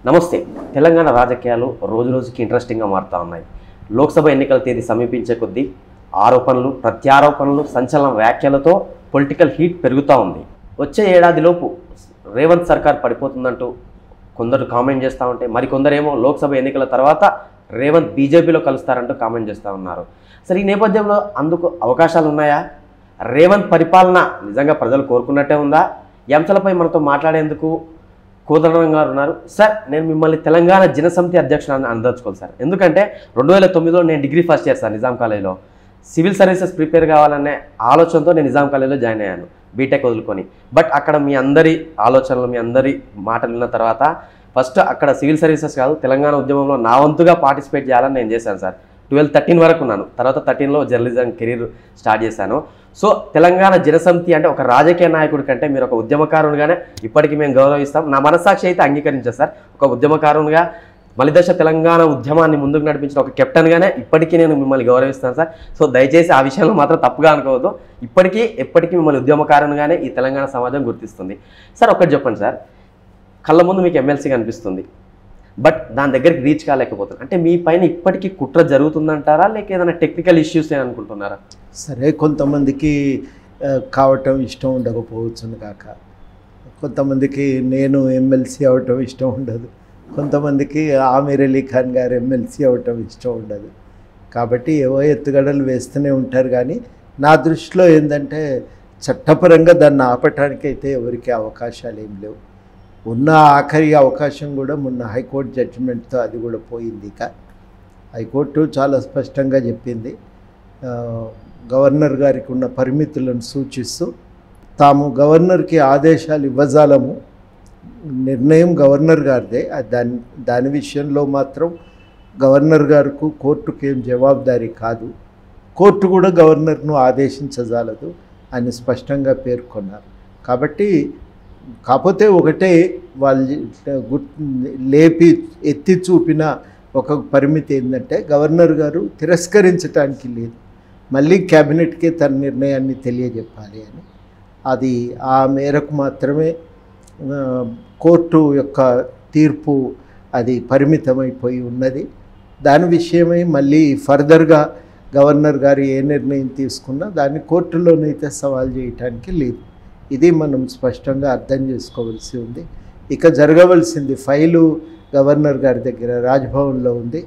నమస్తే. తెలంగాణ రాజకీయాలు రోజురోజుకి ఇంట్రెస్టింగ్గా మారుతూ ఉన్నాయి. లోక్సభ ఎన్నికల తేదీ సమీపించే కొద్దీ ఆరోపణలు, ప్రత్యారోపణలు, సంచలన వ్యాఖ్యలతో పొలిటికల్ హీట్ పెరుగుతూ ఉంది. వచ్చే ఏడాదిలోపు రేవంత్ సర్కార్ పడిపోతుందంటూ కొందరు కామెంట్ చేస్తూ ఉంటే, మరికొందరేమో లోక్సభ ఎన్నికల తర్వాత రేవంత్ బీజేపీలో కలుస్తారంటూ కామెంట్ చేస్తూ ఉన్నారు. సరే, ఈ నేపథ్యంలో అందుకు అవకాశాలు ఉన్నాయా? రేవంత్ పరిపాలన నిజంగా ప్రజలు కోరుకున్నట్టే ఉందా? ఈ అంశాలపై మనతో మాట్లాడేందుకు కోదండరాం గారు ఉన్నారు. సార్, నేను మిమ్మల్ని తెలంగాణ జనసమితి అధ్యక్షుడు అందర్చుకోవాలి సార్. ఎందుకంటే 2009లో నేను degree first year sir Nizam కాలేజీలో. సివిల్ సర్వీసెస్ ప్రిపేర్ కావాలనే ఆలోచనతో నేను నిజాం కాలేజీలో జాయిన్ అయ్యాను, బీటెక్ వదులుకొని. బట్ అక్కడ మీ అందరి ఆలోచనలు, మీ అందరి మాటలు విన్న తర్వాత ఫస్ట్ అక్కడ సివిల్ సర్వీసెస్ కాదు, తెలంగాణ ఉద్యమంలో నా వంతుగా పార్టిసిపేట్ చేయాలని నేను చేశాను సార్. 12-13 వరకు ఉన్నాను. తర్వాత 13లో జర్నలిజం కెరీర్ స్టార్ట్ చేశాను. సో తెలంగాణ జనసమితి అంటే ఒక రాజకీయ నాయకుడి కంటే మీరు ఒక ఉద్యమకారునిగానే ఇప్పటికీ మేము గౌరవిస్తాం. నా మనస్సాక్షి అయితే అంగీకరించారు సార్. ఒక ఉద్యమకారునిగా మలిదశ తెలంగాణ ఉద్యమాన్ని ముందుకు నడిపించిన ఒక కెప్టెన్గానే ఇప్పటికీ నేను మిమ్మల్ని గౌరవిస్తాను సార్. సో దయచేసి ఆ విషయంలో మాత్రం తప్పుగా అనుకోవద్దు. ఎప్పటికీ మిమ్మల్ని ఉద్యమకారునిగానే ఈ తెలంగాణ సమాజం గుర్తిస్తుంది. సార్, ఒకటి చెప్పండి సార్. కళ్ళ ముందు మీకు ఎమ్మెల్సీ కనిపిస్తుంది, బట్ దాని దగ్గరికి రీచ్ కాలేకపోతుంది. అంటే మీ పైన ఇప్పటికీ కుట్ర జరుగుతుందంటారా, లేక ఏదైనా టెక్నికల్ ఇష్యూస్ అనుకుంటున్నారా? సరే, కొంతమందికి కావటం ఇష్టం ఉండకపోవచ్చును కాక, కొంతమందికి నేను ఎమ్మెల్సీ అవటం ఇష్టం ఉండదు, కొంతమందికి ఆమీర్ అలీ ఖాన్ గారు ఎమ్మెల్సీ అవటం ఇష్టం ఉండదు. కాబట్టి ఏవో ఎత్తుగడలు వేస్తూనే ఉంటారు. కానీ నా దృష్టిలో ఏంటంటే చట్టపరంగా దాన్ని ఆపటానికి అయితే ఎవరికి అవకాశాలు ఏం లేవు. ఉన్న ఆఖరి అవకాశం కూడా మొన్న హైకోర్టు జడ్జిమెంట్తో అది కూడా పోయింది. ఇక హైకోర్టు చాలా స్పష్టంగా చెప్పింది, గవర్నర్ గారికి ఉన్న పరిమితులను సూచిస్తూ తాము గవర్నర్కి ఆదేశాలు ఇవ్వజాలము, నిర్ణయం గవర్నర్ గారిదే. దాని విషయంలో మాత్రం గవర్నర్ గారికి కోర్టుకి ఏం జవాబుదారీ కాదు, కోర్టు కూడా గవర్నర్ను ఆదేశించజాలదు అని స్పష్టంగా పేర్కొన్నారు. కాబట్టి కాకపోతే ఒకటే, వాళ్ళు లేపి ఎత్తి చూపిన ఒక పరిమితి ఏంటంటే గవర్నర్ గారు తిరస్కరించడానికి లేదు, మళ్ళీ క్యాబినెట్కే తన నిర్ణయాన్ని తెలియజెప్పాలి అని. అది ఆ మేరకు మాత్రమే కోర్టు యొక్క తీర్పు అది పరిమితమైపోయి ఉన్నది. దాని విషయమై మళ్ళీ ఫర్దర్గా గవర్నర్ గారు ఏ నిర్ణయం తీసుకున్నా దాన్ని కోర్టులోనైతే సవాల్ చేయటానికి లేదు. ఇది మనం స్పష్టంగా అర్థం చేసుకోవాల్సి ఉంది. ఇక జరగవలసింది ఫైలు గవర్నర్ గారి దగ్గర రాజ్భవన్లో ఉంది.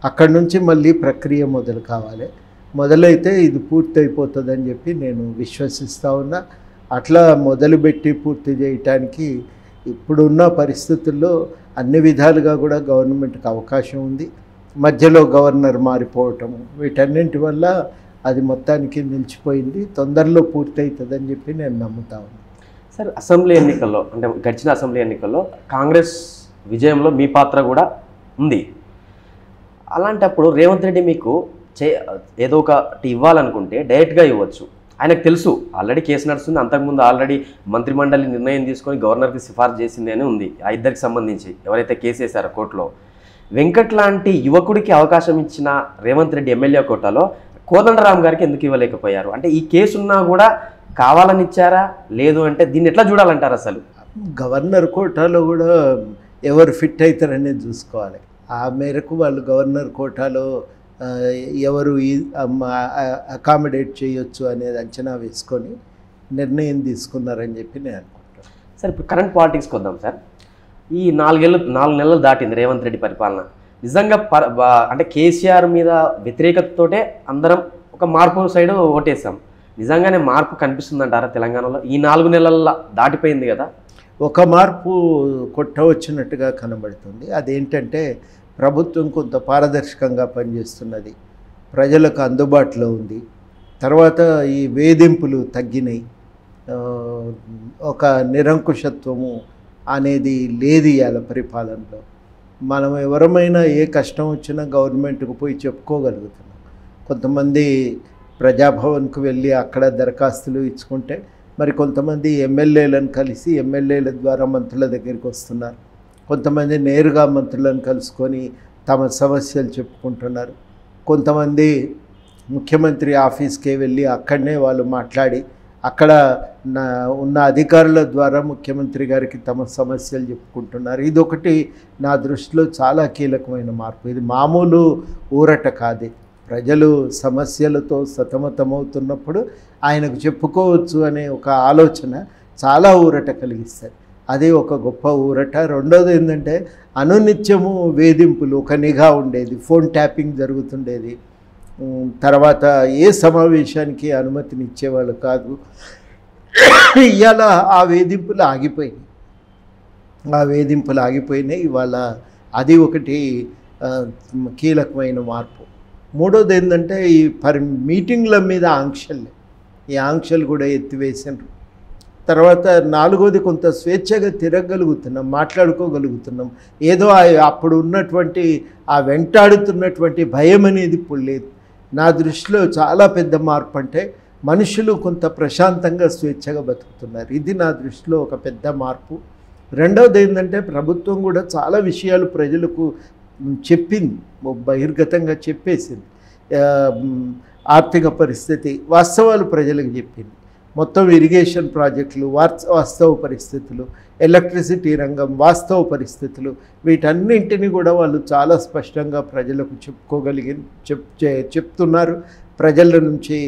అక్కడి నుంచి మళ్ళీ ప్రక్రియ మొదలు కావాలి. మొదలైతే ఇది పూర్తి అయిపోతుందని చెప్పి నేను విశ్వసిస్తూ ఉన్నా. అట్లా మొదలుపెట్టి పూర్తి చేయటానికి ఇప్పుడున్న పరిస్థితుల్లో అన్ని విధాలుగా కూడా గవర్నమెంట్కి అవకాశం ఉంది. మధ్యలో గవర్నర్ మారిపోవటము, వీటన్నింటి వల్ల అది మొత్తానికి నిలిచిపోయింది. తొందరలో పూర్తి అవుతుందని చెప్పి నేను నమ్ముతా ఉన్నాను. సార్, అసెంబ్లీ ఎన్నికల్లో అంటే గడిచిన అసెంబ్లీ ఎన్నికల్లో కాంగ్రెస్ విజయంలో మీ పాత్ర కూడా ఉంది. అలాంటప్పుడు రేవంత్ రెడ్డి మీకు ఏదో ఒకటి ఇవ్వాలనుకుంటే డైరెక్ట్గా ఇవ్వచ్చు. ఆయనకు తెలుసు ఆల్రెడీ కేసు నడుస్తుంది, అంతకుముందు ఆల్రెడీ మంత్రిమండలి నిర్ణయం తీసుకొని గవర్నర్కి సిఫార్సు చేసింది అని ఉంది. ఆ ఇద్దరికి సంబంధించి ఎవరైతే కేసు వేశారో కోర్టులో, వెంకట్ లాంటి యువకుడికి అవకాశం ఇచ్చిన రేవంత్ రెడ్డి ఎమ్మెల్యే కోటాలో కోదండరాం గారికి ఎందుకు ఇవ్వలేకపోయారు? అంటే ఈ కేసు ఉన్నా కూడా కావాలని ఇచ్చారా, లేదు అంటే దీన్ని ఎట్లా చూడాలంటారు? అసలు గవర్నర్ కోటాలో కూడా ఎవరు ఫిట్ అవుతారనేది చూసుకోవాలి. ఆ మేరకు వాళ్ళు గవర్నర్ కోటాలో ఎవరు అకామిడేట్ చేయొచ్చు అనేది అంచనా వేసుకొని నిర్ణయం తీసుకున్నారని చెప్పి నేను అనుకుంటాను. సార్, ఇప్పుడు కరెంట్ పాలిటిక్స్కి వద్దాం సార్. ఈ 4 నెలలు దాటింది రేవంత్ రెడ్డి పరిపాలన. నిజంగా అంటే కేసీఆర్ మీద వ్యతిరేకతతోటే అందరం ఒక మార్పు సైడ్ ఓటేసాం. నిజంగానే మార్పు కనిపిస్తుందంటారా తెలంగాణలో? ఈ 4 నెలల్లో దాటిపోయింది కదా. ఒక మార్పు కొట్టవచ్చినట్టుగా కనబడుతుంది. అదేంటంటే ప్రభుత్వం కొంత పారదర్శకంగా పనిచేస్తున్నది, ప్రజలకు అందుబాటులో ఉంది. తర్వాత ఈ వేధింపులు తగ్గినాయి, ఒక నిరంకుశత్వము అనేది లేదు ఇవాళ పరిపాలనలో. మనం ఎవరమైనా ఏ కష్టం వచ్చినా గవర్నమెంట్కి పోయి చెప్పుకోగలుగుతున్నాం. కొంతమంది ప్రజాభవన్కు వెళ్ళి అక్కడ దరఖాస్తులు ఇచ్చుకుంటే, మరి కొంతమంది ఎమ్మెల్యేలను కలిసి ఎమ్మెల్యేల ద్వారా మంత్రుల దగ్గరికి వస్తున్నారు, కొంతమంది నేరుగా మంత్రులను కలుసుకొని తమ సమస్యలు చెప్పుకుంటున్నారు, కొంతమంది ముఖ్యమంత్రి ఆఫీస్కే వెళ్ళి అక్కడనే వాళ్ళు మాట్లాడి అక్కడ ఉన్న అధికారుల ద్వారా ముఖ్యమంత్రి గారికి తమ సమస్యలు చెప్పుకుంటున్నారు. ఇదొకటి నా దృష్టిలో చాలా కీలకమైన మార్పు. ఇది మామూలు ఊరట కాదు. ప్రజలు సమస్యలతో సతమతమవుతున్నప్పుడు ఆయనకు చెప్పుకోవచ్చు అనే ఒక ఆలోచన చాలా ఊరట కలిగిస్తుంది. అది ఒక గొప్ప ఊరట. రెండోది ఏంటంటే అనునిత్యము వేధింపులు, ఒక నిఘా ఉండేది, ఫోన్ ట్యాపింగ్ జరుగుతుండేది. తర్వాత ఏ సమావేశానికి అనుమతిని ఇచ్చేవాళ్ళు కాదు. ఇవాళ ఆ వేధింపులు ఆగిపోయినాయి. ఇవాళ అది ఒకటి కీలకమైన మార్పు. మూడోది ఏంటంటే ఈ మీటింగ్ల మీద ఈ ఆంక్షలు కూడా ఎత్తివేసినారు. తర్వాత నాలుగోది కొంత స్వేచ్ఛగా తిరగగలుగుతున్నాం, మాట్లాడుకోగలుగుతున్నాం. ఏదో అప్పుడు ఉన్నటువంటి ఆ వెంటాడుతున్నటువంటి భయం అనేది ఇప్పుడు లేదు. నా దృష్టిలో చాలా పెద్ద మార్పు అంటే మనుషులు కొంత ప్రశాంతంగా స్వేచ్ఛగా బతుకుతున్నారు. ఇది నా దృష్టిలో ఒక పెద్ద మార్పు. రెండవది ఏంటంటే ప్రభుత్వం కూడా చాలా విషయాలు ప్రజలకు చెప్పింది, బహిర్గతంగా చెప్పేసింది. ఆర్థిక పరిస్థితి వాస్తవాలు ప్రజలకు చెప్పింది. మొత్తం ఇరిగేషన్ ప్రాజెక్టులు వాస్తవ పరిస్థితులు, ఎలక్ట్రిసిటీ రంగం వాస్తవ పరిస్థితులు, వీటన్నింటినీ కూడా వాళ్ళు చాలా స్పష్టంగా ప్రజలకు చెప్తున్నారు. ప్రజల నుంచి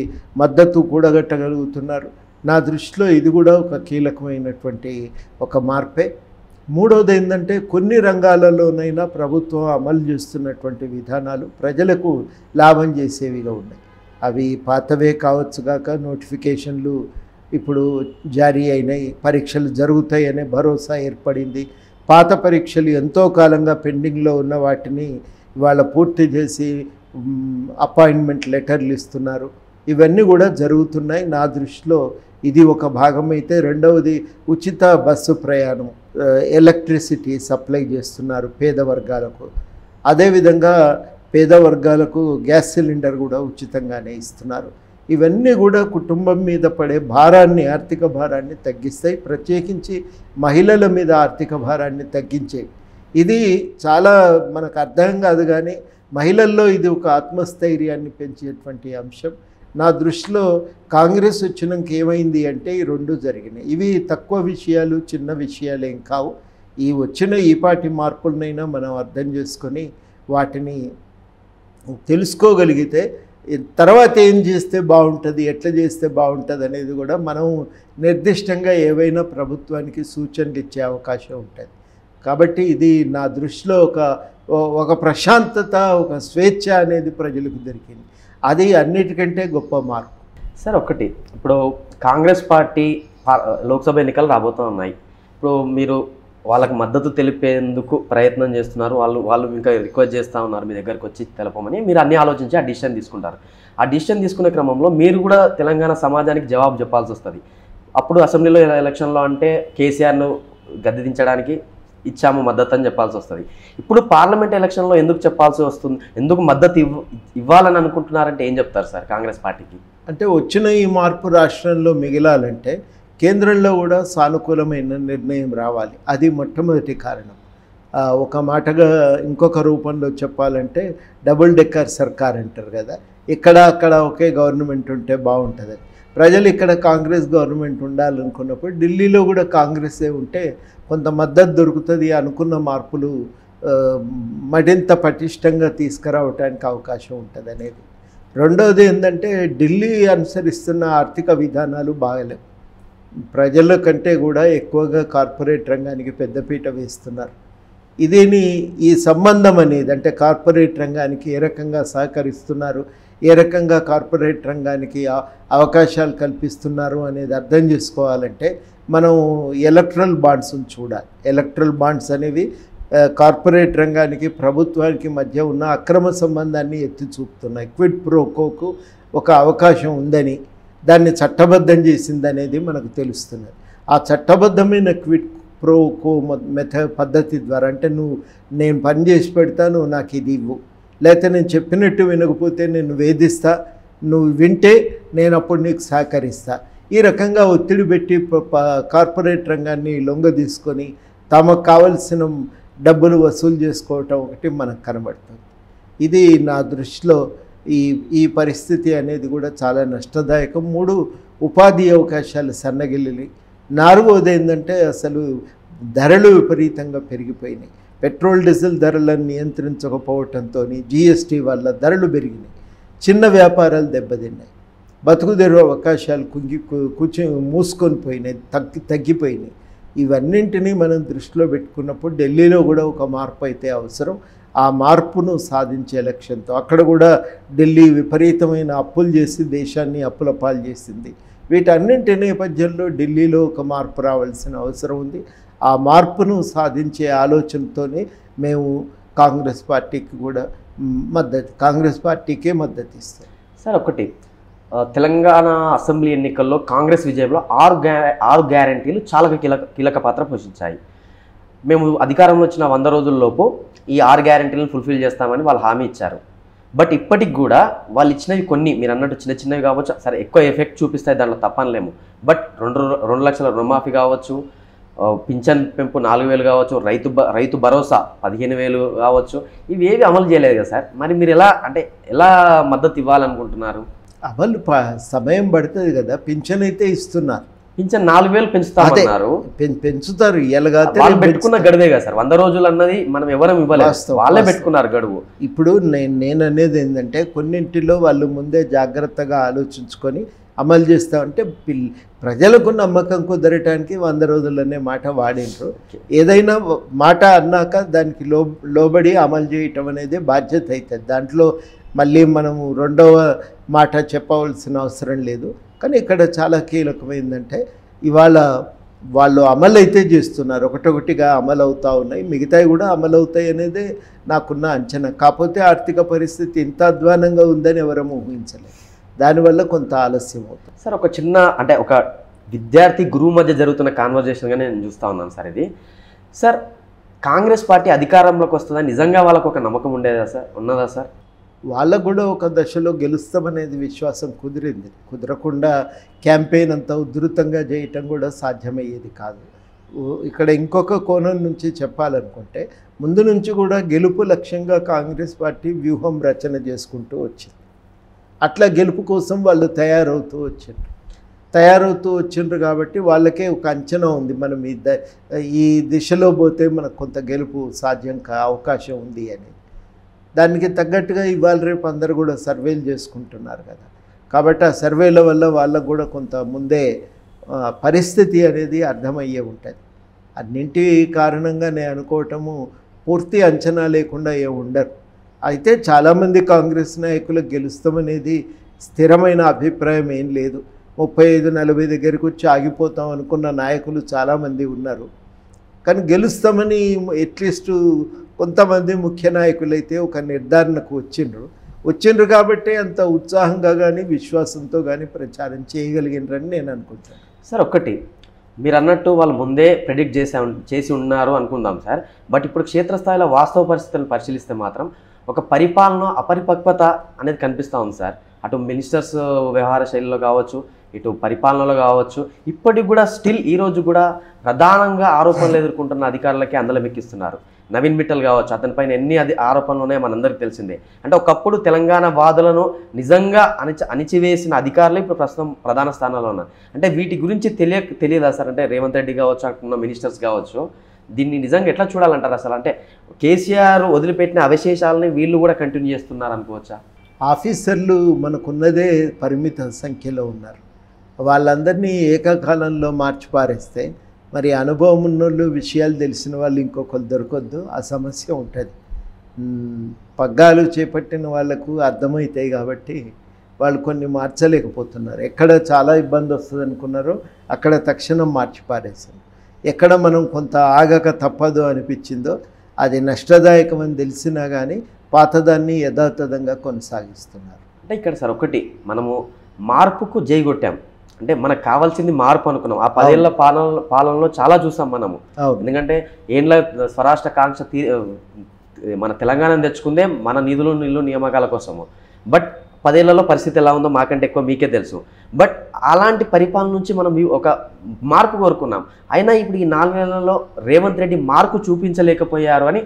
మద్దతు కూడగట్టగలుగుతున్నారు. నా దృష్టిలో ఇది కూడా ఒక కీలకమైనటువంటి ఒక మార్పే. మూడవది ఏంటంటే కొన్ని రంగాలలోనైనా ప్రభుత్వం అమలు చేస్తున్నటువంటి విధానాలు ప్రజలకు లాభం చేసేవిగా ఉన్నాయి. అవి పాతవే కావచ్చు కాక నోటిఫికేషన్లు ఇప్పుడు జారీ అయినాయి, పరీక్షలు జరుగుతాయనే భరోసా ఏర్పడింది. పాత పరీక్షలు ఎంతో కాలంగా పెండింగ్లో ఉన్న వాటిని ఇవాళ పూర్తి చేసి అపాయింట్మెంట్ లెటర్లు ఇస్తున్నారు. ఇవన్నీ కూడా జరుగుతున్నాయి. నా దృష్టిలో ఇది ఒక భాగమైతే రెండవది ఉచిత బస్సు ప్రయాణం, ఎలక్ట్రిసిటీ సప్లై చేస్తున్నారు పేద వర్గాలకు. అదేవిధంగా పేద వర్గాలకు గ్యాస్ సిలిండర్ కూడా ఉచితంగానే ఇస్తున్నారు. ఇవన్నీ కూడా కుటుంబం మీద పడే భారాన్ని, ఆర్థిక భారాన్ని తగ్గిస్తాయి. ప్రత్యేకించి మహిళల మీద ఆర్థిక భారాన్ని తగ్గించేవి. ఇది చాలా మనకు అర్థం కాదు, కానీ మహిళల్లో ఇది ఒక ఆత్మస్థైర్యాన్ని పెంచేటువంటి అంశం. నా దృష్టిలో కాంగ్రెస్ వచ్చినాక ఏమైంది అంటే ఈ రెండు జరిగినాయి. ఇవి తక్కువ విషయాలు, చిన్న విషయాలేం కావు. ఈ వచ్చిన ఈపాటి మార్పులనైనా మనం అర్థం చేసుకొని వాటిని తెలుసుకోగలిగితే తర్వాత ఏం చేస్తే బాగుంటుంది, ఎట్లా చేస్తే బాగుంటుంది అనేది కూడా మనం నిర్దిష్టంగా ఏవైనా ప్రభుత్వానికి సూచనలు ఇచ్చే అవకాశం ఉంటుంది. కాబట్టి ఇది నా దృష్టిలో ఒక ప్రశాంతత, ఒక స్వేచ్ఛ అనేది ప్రజలకు దొరికింది. అది అన్నిటికంటే గొప్ప మార్పు. సార్ ఒకటి, ఇప్పుడు కాంగ్రెస్ పార్టీ లోక్సభ ఎన్నికలు రాబోతూ ఉన్నాయి. ఇప్పుడు మీరు వాళ్ళకి మద్దతు తెలిపేందుకు ప్రయత్నం చేస్తున్నారు. వాళ్ళు ఇంకా రిక్వెస్ట్ చేస్తూ ఉన్నారు మీ దగ్గరకు వచ్చి తెలపమని. మీరు అన్నీ ఆలోచించి ఆ డిసిషన్ తీసుకుంటారు. ఆ డిసిషన్ తీసుకునే క్రమంలో మీరు కూడా తెలంగాణ సమాజానికి జవాబు చెప్పాల్సి వస్తుంది. అప్పుడు అసెంబ్లీలో ఎలక్షన్లో అంటే కేసీఆర్ను గద్దె దించడానికి ఇచ్చాము మద్దతు అని చెప్పాల్సి వస్తుంది. ఇప్పుడు పార్లమెంట్ ఎలక్షన్లో ఎందుకు చెప్పాల్సి వస్తుంది, ఎందుకు మద్దతు ఇవ్వాలని అనుకుంటున్నారంటే ఏం చెప్తారు సార్ కాంగ్రెస్ పార్టీకి? అంటే వచ్చిన ఈ మార్పు రాష్ట్రంలో మిగిలాలంటే కేంద్రంలో కూడా సానుకూలమైన నిర్ణయం రావాలి. అది మొట్టమొదటి కారణం. ఒక మాటగా ఇంకొక రూపంలో చెప్పాలంటే డబుల్ డెక్కర్ సర్కార్ అంటారు కదా, ఇక్కడ అక్కడ ఒకే గవర్నమెంట్ ఉంటే బాగుంటుంది. ప్రజలు ఇక్కడ కాంగ్రెస్ గవర్నమెంట్ ఉండాలనుకున్నప్పుడు ఢిల్లీలో కూడా కాంగ్రెసే ఉంటే కొంత మద్దతు దొరుకుతుంది. అనుకున్న మార్పులు మరింత పటిష్టంగా తీసుకురావడానికి అవకాశం ఉంటుంది అనేది. రెండవది ఏంటంటే ఢిల్లీ అనుసరిస్తున్న ఆర్థిక విధానాలు బాగలేవు. ప్రజల కంటే కూడా ఎక్కువగా కార్పొరేట్ రంగానికి పెద్దపీట వేస్తున్నారు. ఈ సంబంధం అనేది అంటే కార్పొరేట్ రంగానికి ఏ రకంగా సహకరిస్తున్నారు, ఏ రకంగా కార్పొరేట్ రంగానికి అవకాశాలు కల్పిస్తున్నారు అనేది అర్థం చేసుకోవాలంటే మనం ఎలక్ట్రల్ బాండ్స్ని చూడాలి. ఎలక్ట్రల్ బాండ్స్ అనేవి కార్పొరేట్ రంగానికి ప్రభుత్వానికి మధ్య ఉన్న అక్రమ సంబంధాన్ని ఎత్తి చూపుతున్నాయి. క్విడ్ ప్రో కోకు ఒక అవకాశం ఉందని, దాన్ని చట్టబద్ధం చేసిందనేది మనకు తెలుస్తున్నది. ఆ చట్టబద్ధమైన క్విడ్ ప్రో కో పద్ధతి ద్వారా అంటే నేను పని చేసి పెడతాను, నాకు ఇది ఇవ్వు, లేకపోతే నేను చెప్పినట్టు వినకపోతే నేను వేధిస్తా, నువ్వు వింటే నేను అప్పుడు నీకు సహకరిస్తా, ఈ రకంగా ఒత్తిడి పెట్టి కార్పొరేట్ రంగాన్ని లొంగ తీసుకొని తమకు కావలసిన డబ్బులు వసూలు చేసుకోవటం ఒకటి మనకు కనబడుతుంది. ఇది నా దృష్టిలో ఈ ఈ పరిస్థితి అనేది కూడా చాలా నష్టదాయకం. 3 ఉపాధి అవకాశాలు సన్నగిల్లి, 4వది ఏంటంటే అసలు ధరలు విపరీతంగా పెరిగిపోయినాయి. పెట్రోల్ డీజిల్ ధరలను నియంత్రించకపోవడంతో జీఎస్టీ వల్ల ధరలు పెరిగినాయి. చిన్న వ్యాపారాలు దెబ్బతిన్నాయి. బతుకుదెరువు అవకాశాలు మూసుకొని పోయినాయి, తగ్గిపోయినాయి. ఇవన్నింటినీ మనం దృష్టిలో పెట్టుకున్నప్పుడు ఢిల్లీలో కూడా ఒక మార్పు అయితే అవసరం. ఆ మార్పును సాధించే లక్ష్యంతో అక్కడ కూడా ఢిల్లీ విపరీతమైన అప్పులు చేసి దేశాన్ని అప్పుల పాలు చేసింది. వీటన్నింటి నేపథ్యంలో ఢిల్లీలో ఒక మార్పు రావాల్సిన అవసరం ఉంది. ఆ మార్పును సాధించే ఆలోచనతోనే మేము కాంగ్రెస్ పార్టీకే మద్దతు ఇస్తాం. సార్ ఒకటి, తెలంగాణ అసెంబ్లీ ఎన్నికల్లో కాంగ్రెస్ విజయంలో 6 గ్యారంటీలు చాలా కీలక పాత్ర పోషించాయి. మేము అధికారంలో వచ్చిన 100 రోజుల్లోపు ఈ 6 గ్యారంటీలను ఫుల్ఫిల్ చేస్తామని వాళ్ళు హామీ ఇచ్చారు. బట్ ఇప్పటికి కూడా వాళ్ళు ఇచ్చినవి కొన్ని మీరు అన్నట్టు చిన్న చిన్నవి కావచ్చు, సరే ఎక్కువ ఎఫెక్ట్ చూపిస్తాయి, దాంట్లో తప్పనలేము. బట్ 2 లక్షల రుణమాఫీ కావచ్చు, పింఛన్ పెంపు 4,000 కావచ్చు, రైతు భరోసా 15,000 కావచ్చు, ఇవి ఏవి అమలు చేయలేదు కదా సార్. మరి మీరు ఎలా మద్దతు ఇవ్వాలనుకుంటున్నారు? అమలు సమయం పడుతుంది కదా. పింఛన్ అయితే ఇస్తున్నారు. పింఛన్ 4,000 పెంచుతామన్నారు. పెంచుతారు. వాళ్ళు పెట్టుకున్న గడువే కదా సార్. 100 రోజులు అన్నది మనం ఎవరం ఇవ్వలేదు, వాళ్ళే పెట్టుకున్నారు గడువు. ఇప్పుడు నేను అనేది ఏంటంటే కొన్నింటిలో వాళ్ళు ముందే జాగ్రత్తగా ఆలోచించుకొని అమలు చేస్తామంటే ప్రజలకు నమ్మకం కుదరటానికి 100 రోజులనే మాట వాడినరు. ఏదైనా మాట అన్నాక దానికి లోబడి అమలు చేయటం అనేది బాధ్యత అవుతుంది. దాంట్లో మళ్ళీ మనము రెండవ మాట చెప్పవలసిన అవసరం లేదు. కానీ ఇక్కడ చాలా కీలకమైందంటే ఇవాళ వాళ్ళు అమలు అయితే చేస్తున్నారు, ఒకటొకటిగా అమలు అవుతూ ఉన్నాయి, మిగతాయి కూడా అమలు అవుతాయి అనేది నాకున్న అంచనా. కాకపోతే ఆర్థిక పరిస్థితి ఇంత అధ్వానంగా ఉందని ఎవరూ ఊహించలేదు. దానివల్ల కొంత ఆలస్యం అవుతుంది. సార్ ఒక చిన్న ఒక విద్యార్థి గురువు మధ్య జరుగుతున్న కాన్వర్జేషన్గా నేను చూస్తూ ఉన్నాను సార్. ఇది సార్ కాంగ్రెస్ పార్టీ అధికారంలోకి వస్తుందని నిజంగా వాళ్ళకు ఒక నమ్మకం ఉన్నదా సార్? వాళ్ళకు కూడా ఒక దశలో గెలుస్తామనేది విశ్వాసం కుదిరింది. కుదరకుండా క్యాంపెయిన్ అంత ఉధృతంగా చేయటం కూడా సాధ్యమయ్యేది కాదు. ఇక్కడ ఇంకొక కోణం నుంచి చెప్పాలనుకుంటే ముందు నుంచి కూడా గెలుపు లక్ష్యంగా కాంగ్రెస్ పార్టీ వ్యూహం రచన చేసుకుంటూ వచ్చింది. అట్లా గెలుపు కోసం వాళ్ళు తయారవుతూ వచ్చిండ్రు కాబట్టి వాళ్ళకే ఒక అంచనా ఉంది, మనం ఈ దిశలో పోతే మనకు కొంత గెలుపు సాధ్యం అవకాశం ఉంది అని. దానికి తగ్గట్టుగా ఇవాళ రేపు అందరూ కూడా సర్వేలు చేసుకుంటున్నారు కదా. కాబట్టి ఆ సర్వేల వల్ల వాళ్ళకు కూడా కొంత ముందే పరిస్థితి అనేది అర్థమయ్యే ఉంటుంది. అన్నింటి కారణంగా నేను అనుకోవటము పూర్తి అంచనా లేకుండా ఉండరు. అయితే చాలామంది కాంగ్రెస్ నాయకులకు గెలుస్తామనేది స్థిరమైన అభిప్రాయం ఏం లేదు. 35-40 దగ్గరికి వచ్చి ఆగిపోతాం అనుకున్న నాయకులు చాలామంది ఉన్నారు. కానీ గెలుస్తామని అట్లీస్ట్ కొంతమంది ముఖ్య నాయకులైతే ఒక నిర్ధారణకు వచ్చిండ్రు కాబట్టి అంత ఉత్సాహంగా కానీ విశ్వాసంతో కానీ ప్రచారం చేయగలిగినరని నేను అనుకుంటాను. సార్ ఒకటి, మీరు అన్నట్టు వాళ్ళు ముందే ప్రెడిక్ట్ చేసి ఉన్నారు అనుకుందాం సార్. బట్ ఇప్పుడు క్షేత్రస్థాయిలో వాస్తవ పరిస్థితులను పరిశీలిస్తే మాత్రం ఒక పరిపాలన అపరిపక్వత అనేది కనిపిస్తూ ఉంది సార్. అటు మినిస్టర్స్ వ్యవహార శైలిలో కావచ్చు, ఇటు పరిపాలనలో కావచ్చు, ఇప్పటికి కూడా స్టిల్ ఈరోజు కూడా ప్రధానంగా ఆరోపణలు ఎదుర్కొంటున్న అధికారులకే అందలం ఎక్కిస్తున్నారు. నవీన్ మిట్టల్ కావచ్చు, అతనిపైన ఎన్ని ఆరోపణలు ఉన్నాయో మనందరికీ తెలిసిందే. అంటే ఒకప్పుడు తెలంగాణ వాదులను నిజంగా అణిచివేసిన అధికారులు ఇప్పుడు ప్రస్తుతం ప్రధాన స్థానాల్లో ఉన్నారు. అంటే వీటి గురించి తెలియదా సార్? అంటే రేవంత్ రెడ్డి కావచ్చు, అక్కడ మినిస్టర్స్ కావచ్చు, దీన్ని నిజంగా ఎట్లా చూడాలంటారు అసలు? అంటే కేసీఆర్ వదిలిపెట్టిన అవశేషాలని వీళ్ళు కూడా కంటిన్యూ చేస్తున్నారు అనుకోవచ్చా? ఆఫీసర్లు మనకున్నదే పరిమిత సంఖ్యలో ఉన్నారు. వాళ్ళందరినీ ఏకకాలంలో మార్చి పారేస్తే మరి అనుభవం ఉన్నోళ్ళు, విషయాలు తెలిసిన వాళ్ళు ఇంకొకరు దొరకొద్దు, ఆ సమస్య ఉంటుంది. పగ్గాలు చేపట్టిన వాళ్ళకు అర్థమవుతాయి కాబట్టి వాళ్ళు కొన్ని మార్చలేకపోతున్నారు. ఎక్కడ చాలా ఇబ్బంది వస్తుంది అనుకున్నారో అక్కడ తక్షణం మార్చి పారేశారు. ఎక్కడ మనం కొంత ఆగక తప్పదు అనిపించిందో అది నష్టదాయకమని తెలిసినా కానీ పాతదాన్ని యథాతథంగా కొనసాగిస్తున్నారు. అంటే ఇక్కడ సార్ ఒకటి, మనము మార్పుకు జై కొట్టాం, అంటే మనకు కావాల్సింది మార్పు అనుకున్నాం. ఆ 10 ఏళ్ల పాలనలో చాలా చూసాం మనము. ఎందుకంటే ఏండ్ల స్వరాష్ట్ర కాంక్ష మన తెలంగాణను తెచ్చుకుందే మన నిధులు నియామకాల కోసము. బట్ 10 ఏళ్లలో పరిస్థితి ఎలా ఉందో మాకంటే ఎక్కువ మీకే తెలుసు. బట్ అలాంటి పరిపాలన నుంచి మనం ఒక మార్పు కోరుకున్నాం. అయినా ఇప్పుడు ఈ 4 నెలల్లో రేవంత్ రెడ్డి మార్పు చూపించలేకపోయారు అని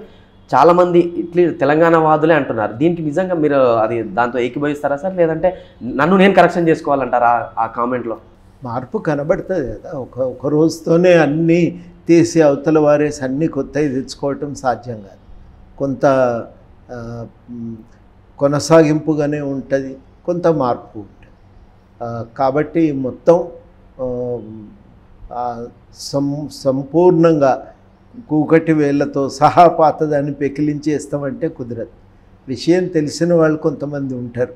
చాలామంది ఇట్లీ తెలంగాణ వాదులే అంటున్నారు. దీనికి నిజంగా మీరు అది దాంతో ఏకీభవిస్తారా సార్, లేదంటే నన్ను నేను కరెక్షన్ చేసుకోవాలంటారా ఆ కామెంట్లో? మార్పు కనబడుతుంది కదా. ఒక రోజుతోనే అన్నీ తీసి అవతల వారేసి అన్నీ కొత్తవి తెచ్చుకోవటం సాధ్యం కాదు. కొంత కొనసాగింపుగానే ఉంటుంది, కొంత మార్పు ఉంటుంది. కాబట్టి మొత్తం సంపూర్ణంగా కూకటి వేళ్లతో సహా పాతదాన్ని పెకిలించేస్తామంటే కుదరదు. విషయం తెలిసిన వాళ్ళు కొంతమంది ఉంటారు,